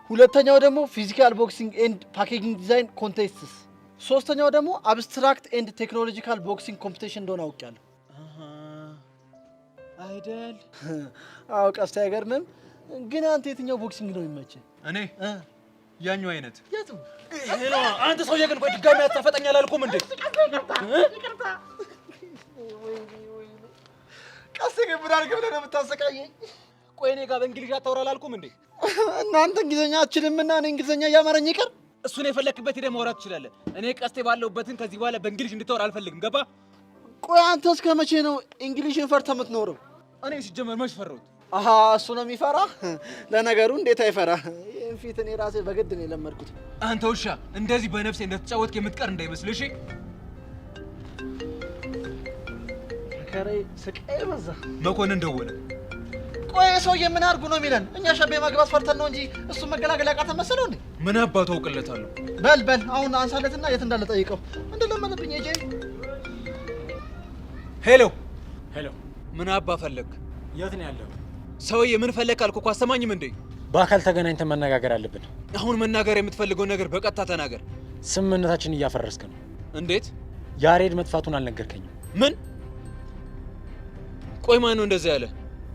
ሁለተኛው ደግሞ ፊዚካል ቦክሲንግ ኤንድ ፓኬጂንግ ዲዛይን ኮንቴስትስ፣ ሶስተኛው ደግሞ አብስትራክት ኤንድ ቴክኖሎጂካል ቦክሲንግ ኮምፒቲሽን እንደሆነ አውቄያለሁ። አይደል? አዎ ቀስቴ አይገርምም? ግን አንተ የትኛው ቦክሲንግ ነው የሚመችህ? እኔ ያኛው አይነት። አንተ ሰውዬ ግን ቆይ ድጋሚ አታፈጠኝ አላልኩም እንዴ? ቀስቴ ግን ምን አድርገህ ብለህ ነው የምታሰቃየኝ? ቆይ እኔ ጋር በእንግሊዝ አታወራ አላልኩም እንዴ? እናንተ እንግሊዝኛ አትችልምና እኔ እንግሊዝኛ እያማረኝ ይቀር። እሱን የፈለክበት ሄደህ ማውራት ትችላለህ። እኔ ቀስቴ ባለሁበትን ከዚህ በኋላ በእንግሊዝ እንድታወራ አልፈልግም። ገባ? ቆይ አንተ እስከ መቼ ነው እንግሊዝን ፈርተህ የምትኖረው? እኔ ሲጀመር መች ፈራሁት? አሃ እሱ ነው የሚፈራ። ለነገሩ እንዴት አይፈራ? ይሄን ፊት እኔ ራሴ በግድ ነው የለመድኩት። አንተ ውሻ እንደዚህ በነፍሴ እንደተጫወትክ የምትቀር እንዳይመስል እሺ? ከሬ ስቃይ በዛ። መኮንን ደወለ። ቆይ ሰውዬ ምን አድርጉ ነው የሚለን? እኛ ሸቤ ማግባት ፈርተን ነው እንጂ እሱ መገላገል ያቃተን መሰለው እንዴ? ምን አባቱ አውቅለታለሁ። በል አሁን አንሳለትና የት እንዳለ ጠይቀው። እንደለመነብኝ እጄ። ሄሎ ምን አባ ፈለግ? የት ነው ያለው? ሰውዬ ምን ፈለግ አልኩ እኮ አሰማኝም እንዴ? በአካል ተገናኝተን መነጋገር አለብን። አሁን መናገር የምትፈልገው ነገር በቀጥታ ተናገር። ስምምነታችን እያፈረስክ ነው። እንዴት? ያሬድ መጥፋቱን አልነገርከኝም። ምን? ቆይ ማን ነው እንደዚህ ያለ?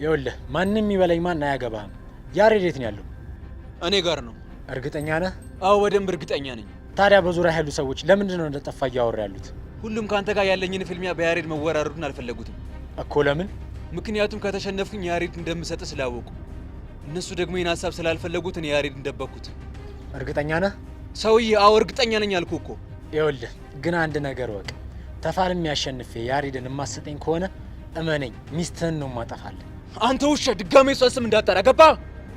ይኸውልህ ማንም ይበላኝ ማን አያገባህም። ያሬድ የት ነው ያለው? እኔ ጋር ነው። እርግጠኛ ነህ? አዎ በደንብ እርግጠኛ ነኝ። ታዲያ በዙሪያ ያሉ ሰዎች ለምንድን ነው እንደጠፋ እያወሩ ያሉት? ሁሉም ካንተ ጋር ያለኝን ፍልሚያ በያሬድ መወራረዱን አልፈለጉትም እኮ። ለምን? ምክንያቱም ከተሸነፍኩኝ ያሬድ እንደምሰጥ ስላወቁ። እነሱ ደግሞ ይህን ሀሳብ ስላልፈለጉት እኔ ያሬድ እንደበኩት። እርግጠኛ ነህ? ሰውዬ አዎ እርግጠኛ ነኝ አልኩ እኮ። ይኸውልህ ግን አንድ ነገር ወቅ፣ ተፋልሜ ያሸንፌ ያሬድን የማሰጠኝ ከሆነ እመነኝ ሚስትህን ነው ማጠፋለህ። አንተ ውሻ ድጋሜ እሷ ስም እንዳጠራ ገባ?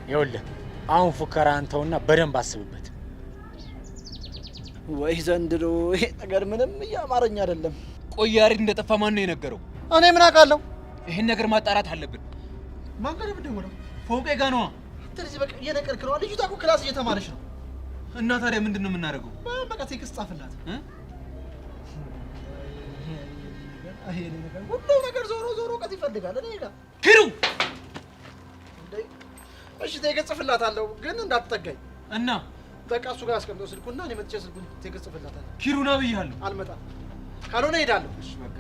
ይኸውልህ አሁን ፉከራ አንተውና በደንብ አስብበት። ወይ ዘንድሮ ይሄ ነገር ምንም እያማረኝ አይደለም። ቆይ ያሬድ እንደጠፋ ማን ነው የነገረው? እኔ ምን አውቃለሁ? ይሄን ነገር ማጣራት አለብን። ማን ጋር ብደውለው? ፎቄ ጋር ነዋ። ስለዚህ በቃ እየነቀልክ ነው። ልጅቷ እኮ ክላስ እየተማረች ነው። እና ታዲያ ምንድን ነው የምናደርገው? በቃ ቴክስት ጻፍላት። ይሄ ነገር ሁሉ ነገር ዞሮ እውቀት ይፈልጋል። እኔ ጋር ኪሩ እሺ ቴክስት ጽፍላታለሁ፣ ግን እንዳትጠጋኝ እና በቃ እሱ ጋር አስቀምጠው ስልኩና እኔ መጥቼ ስልኩን ቴክስት ጽፍላታለሁ። ኪሩ ና ብያለሁ። አልመጣም ካልሆነ እሄዳለሁ። እሺ በቃ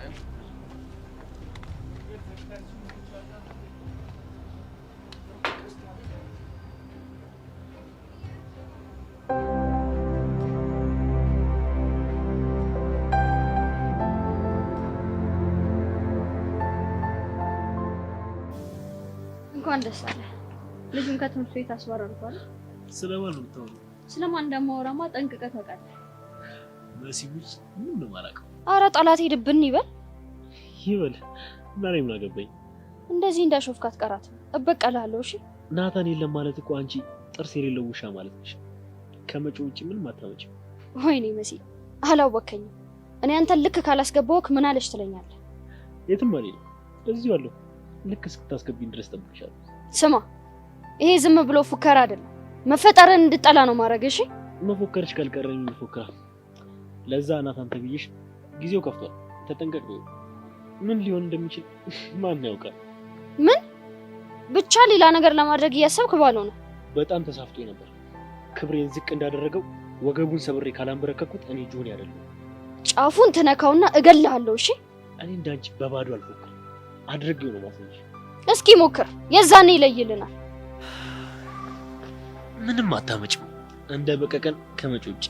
እንኳን ደስ አለ። ልጁን ከትምህርት ቤት አስባረርኳል። ስለማን ነው የምታወራው? ስለማን እንደማወራማ ጠንቅቀህ ታውቃለህ። በሲቡስ ምን ነው የማላውቀው? ኧረ ጠላት ሄድብን ይበል ይበል እና እኔ ምን አገባኝ? እንደዚህ እንዳሾፍክ አትቀራትም። እበቀልሃለሁ። እሺ ናታን የለም ማለት እኮ አንቺ ጥርስ የሌለው ውሻ ማለት ነሽ። ከመጪው ውጪ ምንም አታመጪም። ወይኔ መሲ አላወከኝም። እኔ አንተን ልክ ካላስገባሁክ ምን አለሽ ትለኛለህ? የትም አልሄድም፣ እዚሁ አለሁ። ልክ እስክታስገቢኝ ድረስ ጠብቅሻለሁ። ስማ ይሄ ዝም ብሎ ፉከራ አይደለም፣ መፈጠርን እንድጠላ ነው ማድረግ። እሺ መፎከርሽ ካልቀረኝ መፎከራ። ለዛ ናታን ተብዬሽ ጊዜው ከፍቷል፣ ተጠንቀቅ። ምን ሊሆን እንደሚችል ማን ያውቃል? ምን ብቻ ሌላ ነገር ለማድረግ እያሰብክ ባለው ነው። በጣም ተሳፍቶ ነበር። ክብሬን ዝቅ እንዳደረገው ወገቡን ሰብሬ ካላንበረከኩት እኔ ጆን አይደለም። ጫፉን ትነካውና እገልሃለሁ። እሺ እኔ እንዳንቺ በባዶ አልፎክር፣ አድርጌው ነው ማሰንሽ። እስኪ ሞክር፣ የዛኔ ይለይልናል። ምንም አታመጭም እንደ በቀቀን ከመጪ ውጭ።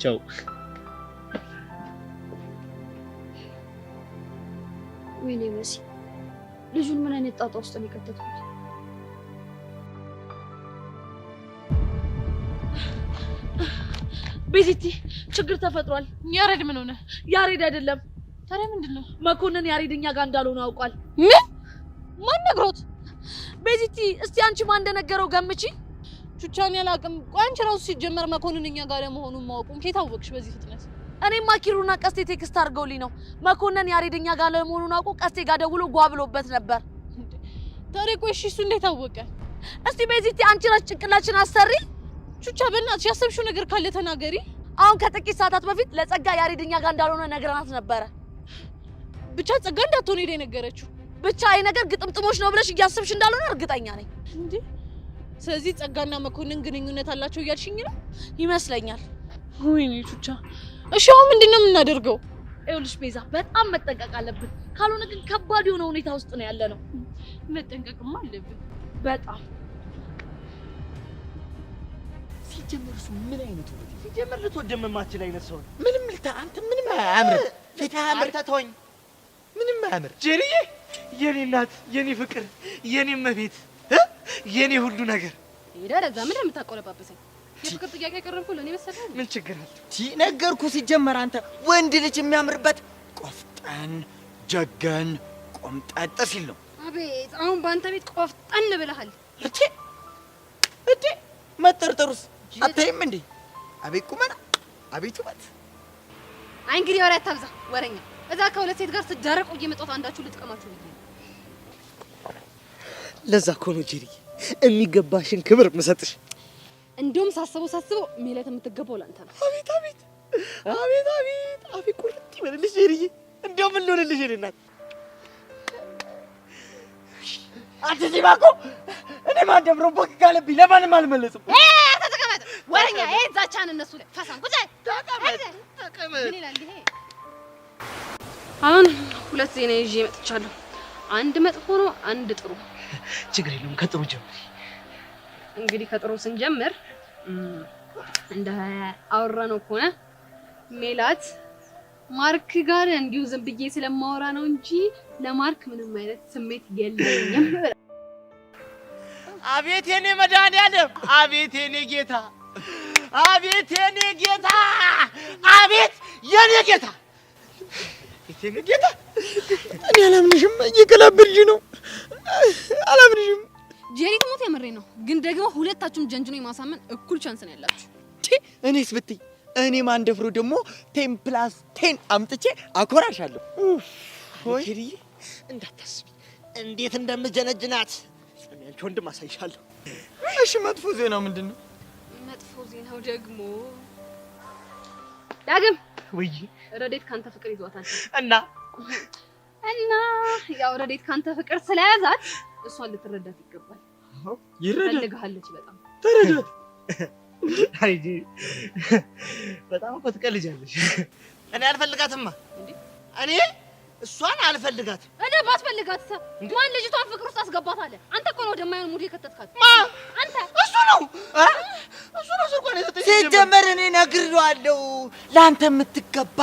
ቻው። ወይኔ መሲ ልጁን ምን አይነት ጣጣ ውስጥ ነው የከተትኩት? ቤዚቲ ችግር ተፈጥሯል። ያሬድ ምን ሆነ? ያሬድ አይደለም። ታዲያ ምንድነው? መኮንን ያሬድ እኛ ጋር እንዳልሆነ አውቋል። ምን? ማን ነግሮት? ቤዚቲ እስቲ አንቺ ማን እንደነገረው ገምቺ። ቹቻን ያላቅም። ቆይ አንቺ ራሱ ሲጀመር መኮንን እኛ ጋር መሆኑን ማወቁን ከየት አወቅሽ በዚህ ፍጥነት? እኔማ ኪሩና ቀስቴ ቴክስት አድርገውልኝ ነው። መኮንን ያሬድ እኛ ጋር መሆኑን አውቆ ቀስቴ ጋር ደውሎ ጓ ብሎበት ነበር። ታዲያ ቆይ እሺ እሱ እንዴት አወቀ? እስቲ ቤዚቲ አንቺ ራስ ጭንቅላችን አሰሪ። ቹቻ በእናትሽ ያሰብሽው ነገር ካለ ተናገሪ። አሁን ከጥቂት ሰዓታት በፊት ለጸጋ ያሬድ እኛ ጋር እንዳልሆነ ነግረናት ነበረ። ብቻ ጸጋ እንዳትሆን ሄደ የነገረችው። ብቻ ይሄ ነገር ግጥምጥሞች ነው ብለሽ እያሰብሽ እንዳልሆነ እርግጠኛ ነኝ። እንዴ ስለዚህ ጸጋና መኮንን ግንኙነት አላቸው እያልሽኝ ነው? ይመስለኛል። ወይኔ ቹቻ። እሺ አሁን ምንድነው የምናደርገው? ይኸውልሽ ቤዛ በጣም መጠንቀቅ አለብን። ካልሆነ ግን ከባድ የሆነ ሁኔታ ውስጥ ነው ያለነው። መጠንቀቅማ አለብን በጣም። ሲጀመር እሱ ምን አይነት ነው? ሲጀመር ልትወደም የማትችል አይነት ሰው ነው። ምንም አንተ ምንም አያምር። ፊትህ አያምር። ተተወኝ። ምንም አያምር። ጄሪዬ የኔ እናት፣ የኔ ፍቅር፣ የኔ መቤት፣ የኔ ሁሉ ነገር ይደረዛ ምን የምታቆለባበሰኝ? የፍቅር ጥያቄ ያቀረብኩት ለኔ መሰለህ? ምን ችግር አለ? ነገርኩ። ሲጀመር አንተ ወንድ ልጅ የሚያምርበት ቆፍጠን ጀገን ቆምጠጥ ሲል ነው። አቤት አሁን በአንተ ቤት ቆፍጠን ብለሃል። እቴ መጠርጠሩስ አታይም እንዴ? አቤት ቁመና፣ አቤት ውበት። አይ እንግዲህ ወሬ አታብዛ ወሬኛ። እዛ ከሁለት ሴት ጋር ስትዳረቁ እየመጣሁ አንዳችሁ ልጥቀማችሁ ነው። ለዛ እኮ ነው ጄሪ የሚገባሽን ክብር መሰጥሽ። እንደውም ሳስበው ሜላት የምትገባው ላንተ ነው። አቤት አቤት አቤት አቤት አቤት ቁርጥ ይበልልሽ ጄሪዬ። እንደው ምን ልሆንልሽ የኔ እናት? አትዚባ እኮ እኔ ማን ደብሮ ቦክ ካለብኝ ለማንም አልመለስም። ተቀመጥ ወረኛ ዛቻን እነሱ ላይ ፈሳን ቁጭ ተቀመጥ። ምን ይላል ይሄ? አሁን ሁለት ዜና ይዤ መጥቻለሁ። አንድ መጥፎ ነው፣ አንድ ጥሩ። ችግር የለውም ከጥሩ ጀምሪ። እንግዲህ ከጥሩ ስንጀምር እንደ አወራነው ከሆነ ሜላት ማርክ ጋር እንዲሁ ዝም ብዬ ስለማወራ ነው እንጂ ለማርክ ምንም አይነት ስሜት የለኝም። አቤት የኔ መድኃኒዓለም፣ አቤት የኔ ጌታ፣ አቤት የኔ ጌታ፣ አቤት የኔ ጌታ፣ የኔ ጌታ። እኔ አላምንሽም፣ እየቀላበልሽ ነው። አላምንሽም። ጄሪ ትሞት የምሬ ነው፣ ግን ደግሞ ሁለታችሁም ጀንጅኖ የማሳመን እኩል ቻንስ ነው ያላችሁ። እኔስ ብትይ እኔ ማን ደፍሮ ደግሞ 10+10 አምጥቼ አኮራሻለሁ። ወይ ጄሪ እንዳታስቢ እንዴት እንደምጀነጅናት አንቺ ወንድም አሳይሻለሁ። እሺ መጥፎ ዜናው ምንድነው? መጥፎ ዜናው ደግሞ ዳግም ወይ ረዴት ካንተ ፍቅር ይዟታል እና ያው ረዴት ካንተ ፍቅር ስለያዛት እሷን ልትረዳት ይገባል። ፈልግሃለች በጣም ተረዳት። አይ በጣም እኮ ትቀልጃለሽ። እኔ አልፈልጋትማ እኔ እሷን አልፈልጋትም። እኔ ባትፈልጋት ማን ልጅቷን ፍቅር ውስጥ አስገባታለህ? አንተ እኮ ነው ወደማይሆን ሙድ የከተትካት። አንተ እሱ ነው ስልኳን የሰጠኝ። ሲጀመር እኔ ነግሬዋለሁ፣ ለአንተ የምትገባ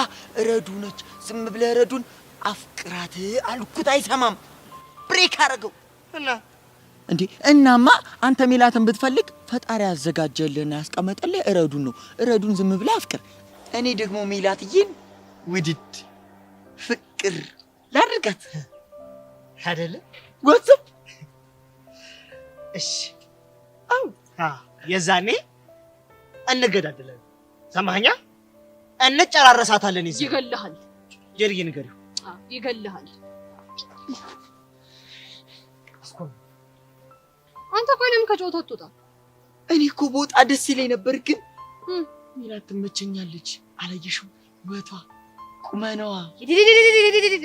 ረዱ ነች። ዝም ብለህ ረዱን አፍቅራት አልኩት፣ አይሰማም። ብሬክ አደረገው እና እንዴ እናማ አንተ ሜላትን ብትፈልግ ፈጣሪ ያዘጋጀልህና ያስቀመጠልህ ረዱን ነው። ረዱን ዝም ብለህ አፍቅር። እኔ ደግሞ ሜላትዬን ውድድ ፍቅር ላድርጋት አይደለ? ወጽም እሺ፣ አው የዛኔ እንገዳደለን። ሰማኸኛ? እንጨራረሳታለን። ይገልሃል። ጄሪ ንገሪው፣ ይገልሃል። አንተ ቆይ ለምን ከጨዋታ አትወጣ? እኔ እኮ በወጣ ደስ ይለኝ ነበር፣ ግን ሜላት ትመቸኛለች። አላየሽው? ውበቷ፣ ቁመናዋ።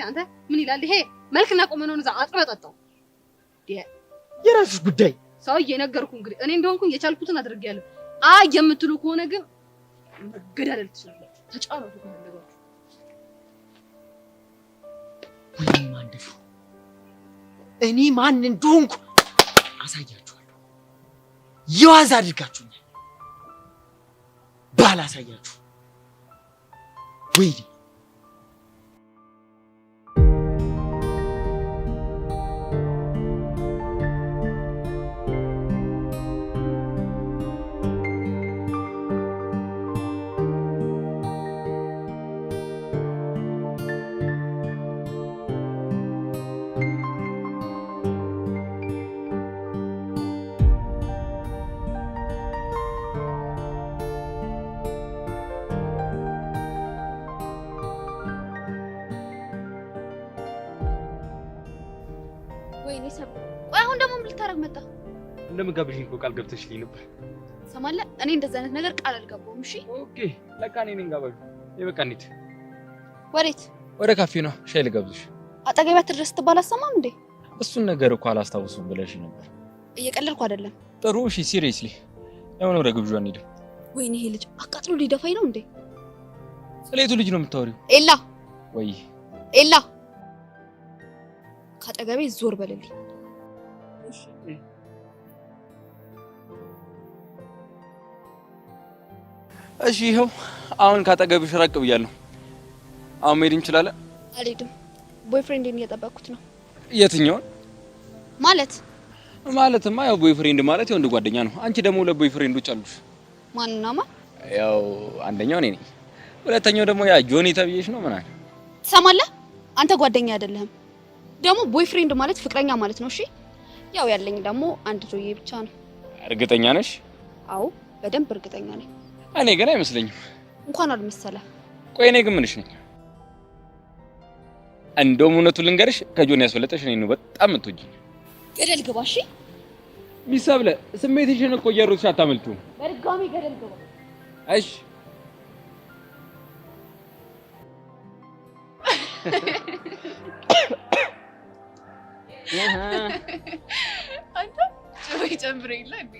አንተ ምን ይላል ይሄ? መልክና ቁመናውን እዛ አጥበጠጣው። የራስሽ ጉዳይ። ሰውዬ ነገርኩ። እንግዲህ እኔ እንደሆንኩኝ የቻልኩትን አድርጌያለሁ። የምትሉ ከሆነ ግን መገዳደል ትችላላችሁ። ተጫወቱ ከፈለጋችሁ። ወይ ማን ደፍሮ እኔ ማን እንደሆንኩ አሳያችኋለሁ። የዋዛ አድርጋችሁኛል። ባላሳያችሁ ወይ ወይኔ ሰብ ቆይ፣ አሁን ደግሞ ምን ልታረግ መጣ? እንደምጋብዥኝ እኮ ቃል ገብተሽልኝ ነበር። ሰማለ፣ እኔ እንደዚህ አይነት ነገር ቃል አልገባሁም። እሺ ኦኬ፣ ለካ እኔ ነኝ ጋባዡ። በቃ እንሂድ። ወዴት? ወደ ካፌ ነው፣ ሻይ ልጋብዝሽ። አጠገቢያት ድረስ ትባል አሰማም እንዴ? እሱን ነገር እኮ አላስታውሱም ብለሽ ነበር። እየቀለድኩ አይደለም። ጥሩ እሺ፣ ሲሪየስሊ ለምን ወደ ግብዣ እንሂድ? ወይኔ ይሄ ልጅ አቃጥሎ ሊደፋኝ ነው እንዴ? ስለየቱ ልጅ ነው የምታወሪው? ኤላ ወይ ኤላ፣ ካጠገቤ ዞር በልልኝ። እሺ ይኸው አሁን ካጠገብሽ ራቅ ብያለሁ። አሁን መሄድ እንችላለን? አልሄድም። ቦይፍሬንድን እየጠበቅኩት ነው። የትኛውን ማለት? ማለትማ ያው ቦይፍሬንድ ማለት የወንድ ጓደኛ ነው። አንቺ ደግሞ ሁለት ቦይፍሬንዶች አሉሽ። ማንና ማን? ያው አንደኛው እኔ ነኝ፣ ሁለተኛው ደግሞ ያ ጆኒ ተብዬሽ ነው። ምን አለ ትሰማለህ? አንተ ጓደኛ አይደለህም። ደግሞ ቦይፍሬንድ ማለት ፍቅረኛ ማለት ነው። እሺ ያው ያለኝ ደግሞ አንድ ጆዬ ብቻ ነው። እርግጠኛ ነሽ? አዎ በደንብ እርግጠኛ ነኝ። እኔ ግን አይመስለኝም። እንኳን አልመሰለ። ቆይ እኔ ግን ምንሽ ነኝ? እንደውም እውነቱን ልንገርሽ፣ ከጆኒ ያስበለጠሽ እኔ ነው በጣም የምትወጂኝ። ገደል ግባ። እሺ ሚሰብለ ስሜትሽን እኮ እየሮጥሽ አታመልጪውም። በድጋሚ ገደል ግባ። እሺ አንተ ጨው ጨምረኝ ይላል እንዴ?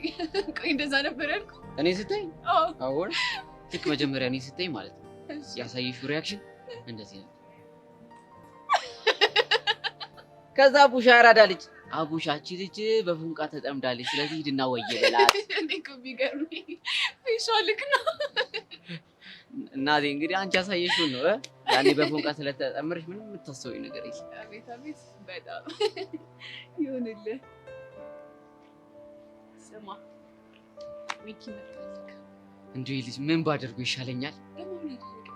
ቆይ እንደዛ ነበር ያልኩ እኔ ስታይ? አሁን ልክ መጀመሪያ እኔ ስታይ ማለት ነው ያሳየሽው ሪአክሽን እንደዚህ ነው። ከዛ አቡሻ አራዳ ልጅ አቡሻቺ ልጅ በፉንቃ ተጠምዳለች፣ ስለዚህ ሂድና ወየ በላት። እኔ እኮ ቢገርምኝ ፌሻልክ ነው። እናቴ እንግዲህ አንቺ ያሳየሽው ነው ያኔ በፉንቃ ስለተጠመርሽ ምንም የምታስበው ነገር የለም። አቤት አቤት በጣም ይሁንልህ። ስማ ሚኪ መጣልክ። እንዴ ልጅ ምን ባደርገው ይሻለኛል?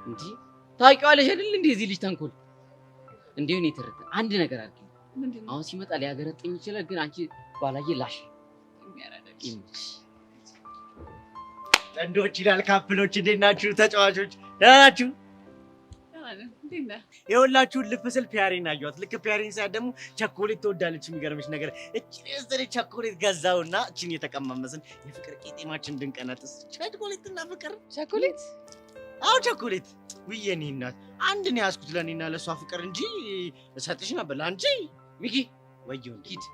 እንዴ ታውቂዋለሽ አይደል እንዴ እዚህ ልጅ ተንኮል እንዴ እኔ ተረተ አንድ ነገር አድርጊ። አሁን ሲመጣ ሊያገረጥኝ ይችላል፣ ግን አንቺ ባላየ ላሽ የሚያረጋግጥ ጥንዶች ይላል ካፕሎች። እንዴት ናችሁ ተጫዋቾች? ደህና ናችሁ? ይኸውላችሁ ልፍ ስል ፒያሪን አየኋት። ልክ ፒያሪን ሳያት ደግሞ ቸኮሌት ትወዳለች። የሚገርምሽ ነገር እቺን የዘለ ቸኮሌት ገዛውና እቺን የተቀማመስን የፍቅር ቄጤማችን እንድንቀነጥስ ቸኮሌትና ፍቅር ቸኮሌት። አዎ ቸኮሌት። ውይ የኔ እናት አንድ ነው ያዝኩት ለኔና ለሷ ፍቅር እንጂ እሰጥሽ ነበር ለአንቺ። ሚኪ ወይዬው ሂድ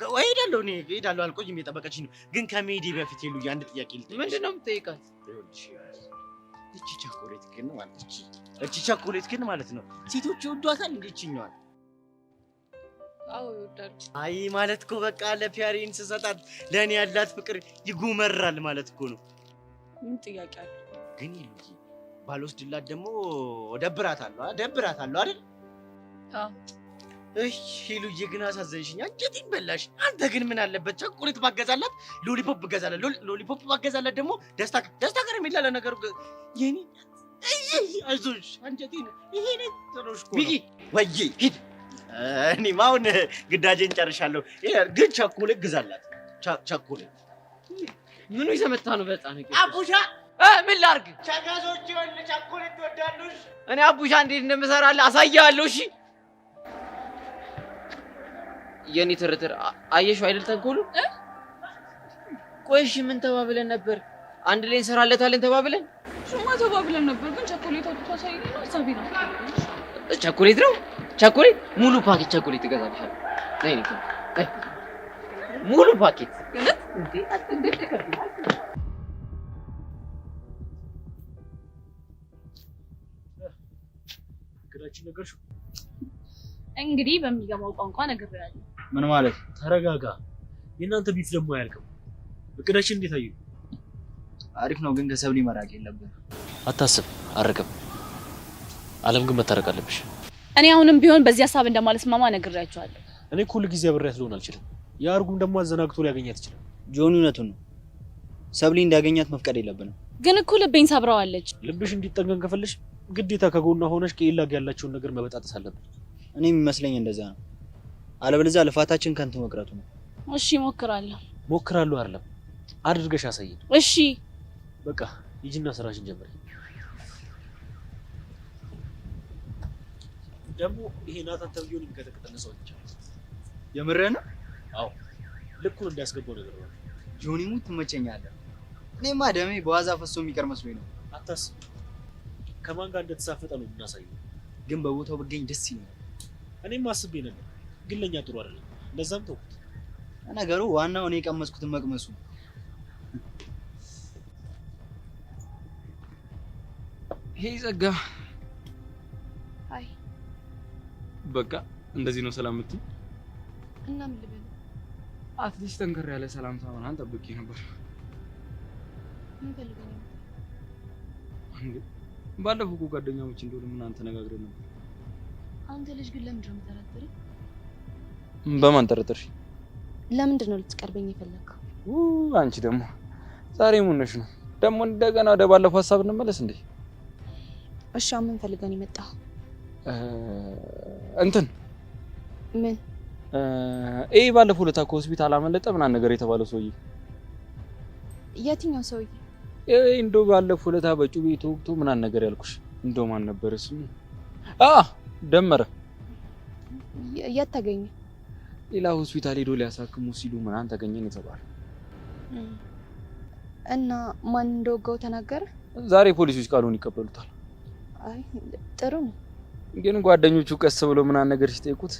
ወይ ሄዳለሁ እኔ ሄዳለሁ፣ አልቆይም የጠበቀችኝ ነው። ግን ከመሄዴ በፊት ሄሉዬ አንድ ጥያቄ ልጠይቅሽ። ምንድነው የምትጠይቃት? እቺ ቸኮሌት ግን ማለት እቺ ቸኮሌት ግን ማለት ነው ሴቶች ይወዷታል እንዴ? እቺኛዋል? አዎ ይወዳሉ። አይ ማለት እኮ በቃ ለፒያሪን ስሰጣት ለኔ ያላት ፍቅር ይጉመራል ማለት እኮ ነው። ምን ጥያቄ አለ? ግን ሄሉዬ ባልወስድላት ደግሞ ደብራታለሁ አይደል? አዎ እሺ ሄሉዬ ግን አሳዘንሽኝ፣ አንጀቴን በላሽ። አንተ ግን ምን አለበት ቸኮሌት ባገዛላት፣ ሎሊፖፕ ባገዛላት፣ ሎሊፖፕ ባገዛላት ደግሞ ደስታ ከረሜላ ለነገሩ የኔ አይዞሽ አንጀቴን ይሄ ነው ጥሩሽ እኮ ሚኪ ወይዬ ሂድ። እኔማ አሁን ግዳጄን ጨርሻለሁ። ግን ቸኮሌት ግዛላት። ቸኮሌት ምኑ ይዘመታ ነው? በጣም ነው አቡሻ ምን ላድርግ? ቸጋዞች ይወል ቸኮሌት ትወዳለሽ? እኔ አቡሻ እንዴት እንደምሰራልህ አሳያለሁ። እሺ የኔ ተረተር አየሽው አይደል ተንኮሉ? ቆይ እሺ ምን ተባብለን ነበር? አንድ ላይ እንሰራለታለን ተባብለን? ሹማ ተባብለን ነበር፣ ግን ቸኮሌት አውጥቶ አሳይኝ ነው ሀሳቤ ነው። ቸኮሌት ነው ቸኮሌት፣ ሙሉ ፓኬት ቸኮሌት እገዛልሻለሁ። ነይ ነይ ሙሉ ፓኬት እቅዳችን ነገርሽው? እንግዲህ በሚገባው ቋንቋ ነግሬያለሁ። ምን ማለት? ተረጋጋ። የእናንተ ቢፍ ደግሞ አያልቅም። እቅዳችን እንዴት አየው? አሪፍ ነው፣ ግን ከሰብሊ መራቅ የለብንም። አታስብ፣ አርቅም። አለም ግን መታረቅ አለብሽ። እኔ አሁንም ቢሆን በዚህ ሀሳብ እንደማልስማማ ነግሬያቸዋለሁ። እኔ እኮ ሁሉ ጊዜ አብሬያት ልሆን አልችልም። የአርጉም ደግሞ አዘናግቶ ሊያገኛት ይችላል። ጆኒ እውነቱን ነው። ሰብሊ እንዲያገኛት መፍቀድ የለብንም። ግን እኮ ልቤን ሰብረዋለች። ልብሽ እንዲጠገን ከፈለሽ ግዴታ ከጎኗ ሆነሽ ከኤላ ጋር ያላቸውን ነገር መበጣጠስ አለብን። እኔ የሚመስለኝ እንደዛ ነው። አለበለዚያ ልፋታችን ከንቱ መቅረቱ ነው። እሺ ሞክራለሁ። ሞክራለሁ አይደለም አድርገሽ አሳይኝ። እሺ በቃ ሂጂና ስራሽን ጀምሪ። ደግሞ ይሄ ናታን ተብዬውን የሚቀጠቅጠን ሰው ብቻ የምርህን? አዎ ልኩን እንዲያስገባው ነገር ነው። ጆኒ ሙት ትመቸኛለህ። እኔማ ደሜ በዋዛ ፈሶ የሚቀር መስሎኝ ነው። አታስብ፣ ከማን ጋር እንደተሳፈጠ ነው የምናሳየው። ግን በቦታው ብገኝ ደስ ይለኛል። እኔም አስቤ ነበር፣ ግን ለኛ ጥሩ አይደለም። እንደዛም ተውኩት። ነገሩ ዋናው እኔ የቀመስኩትን መቅመሱ። ሄይ ጸጋ። አይ በቃ እንደዚህ ነው ሰላም የምትይኝ? እና ምን ልበል? አትሊስት ጠንከር ያለ ሰላምታ ምናምን ጠብቄ ነበር። ምን ፈልገህ ነው? እንዴ ባለፈው እኮ ጓደኛሞች እንደሆነ ምናምን ተነጋግረን ነበር። አንተ ልጅ ግን ለምንድን ነው የምጠረጥረኝ? በማን ጠረጠርሽ? ለምንድን ነው ልትቀርበኝ የፈለግከው? አንቺ ደግሞ ዛሬ ምን ሆነሽ ነው? ደግሞ እንደገና ወደ ባለፈው ሀሳብ እንመለስ እንዴ? እሺ ምን ፈልገህ ነው የመጣኸው? እንትን ምን ይሄ ባለፈው ለታ ከሆስፒታል አመለጠ ምናምን ነገር የተባለው ሰውዬ። የትኛው ሰውዬ? እንደው ባለፈው ለታ በጩቤ ተወግቶ ምናምን ነገር ያልኩሽ እንደው ማን ነበር እሱ? ደመረ። የት ተገኘ? ሌላ ሆስፒታል ሄዶ ሊያሳክሙ ሲሉ ምናምን ተገኘን የተባለ እና ማን እንደወጋው ተናገረ? ዛሬ ፖሊሶች ቃሉን ይቀበሉታል። አይ ጥሩ ነው። ግን ጓደኞቹ ቀስ ብሎ ምናምን ነገር ሲጠይቁት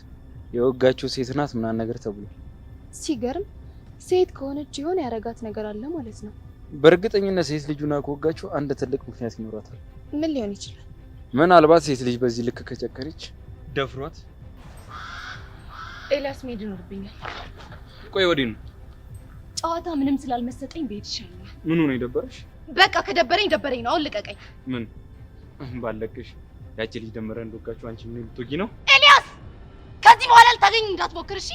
የወጋቸው ሴት ናት ምናምን ነገር ተብሎ ሲገርም ሴት ከሆነች ይሆን ያረጋት ነገር አለ ማለት ነው። በእርግጠኝነት ሴት ልጁና ከወጋቸው አንድ ትልቅ ምክንያት ይኖራታል። ምን ሊሆን ይችላል? ምናልባት ሴት ልጅ በዚህ ልክ ከጨከነች ደፍሯት ኤልያስ መሄድ ይኖርብኛል። ቆይ ወዲህ ነው ጨዋታ ምንም ስላልመሰጠኝ ቤት ይሻላል። ምን ሆነ የደበረሽ? በቃ ከደበረኝ ደበረኝ ነው። አሁን ልቀቀኝ። ምን ባለቅሽ ያቺ ልጅ ደመረ እንደወጋችሁ አንቺ ምን ልትወጊ ነው? ኤልያስ ከዚህ በኋላ ልታገኝ እንዳትሞክር እሺ?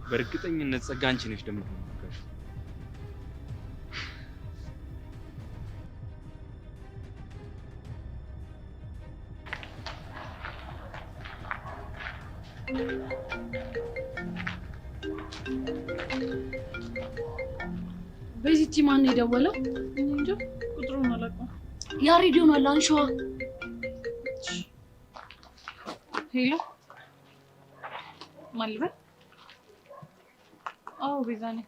በእርግጠኝነት ጸጋ አንቺ ነሽ ደመረ እንደወጋችሁ። በዚህቺ ማን የደወለው? እንጃ ቁጥሩን አላውቅም። ያሬድ ይሆናል። አንሺዋ። ሄሎ ማን ልበል? አዎ ቤዛ ነኝ።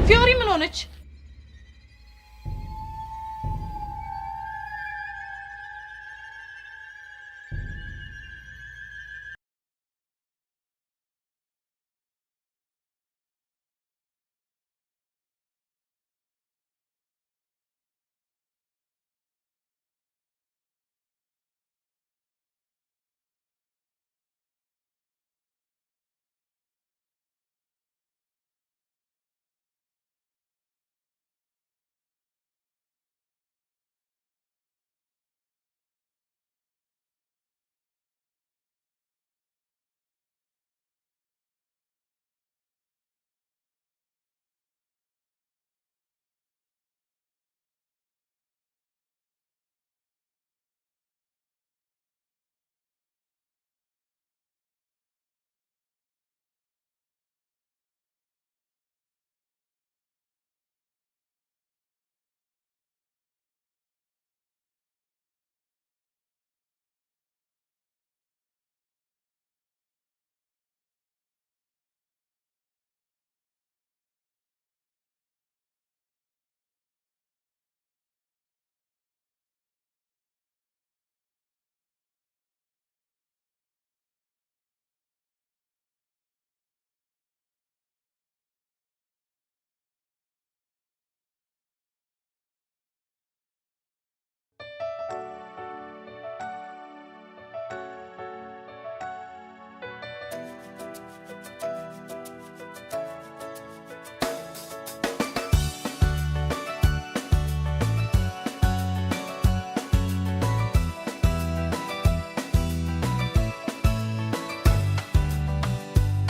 ፊዮሪ ምን ሆነች?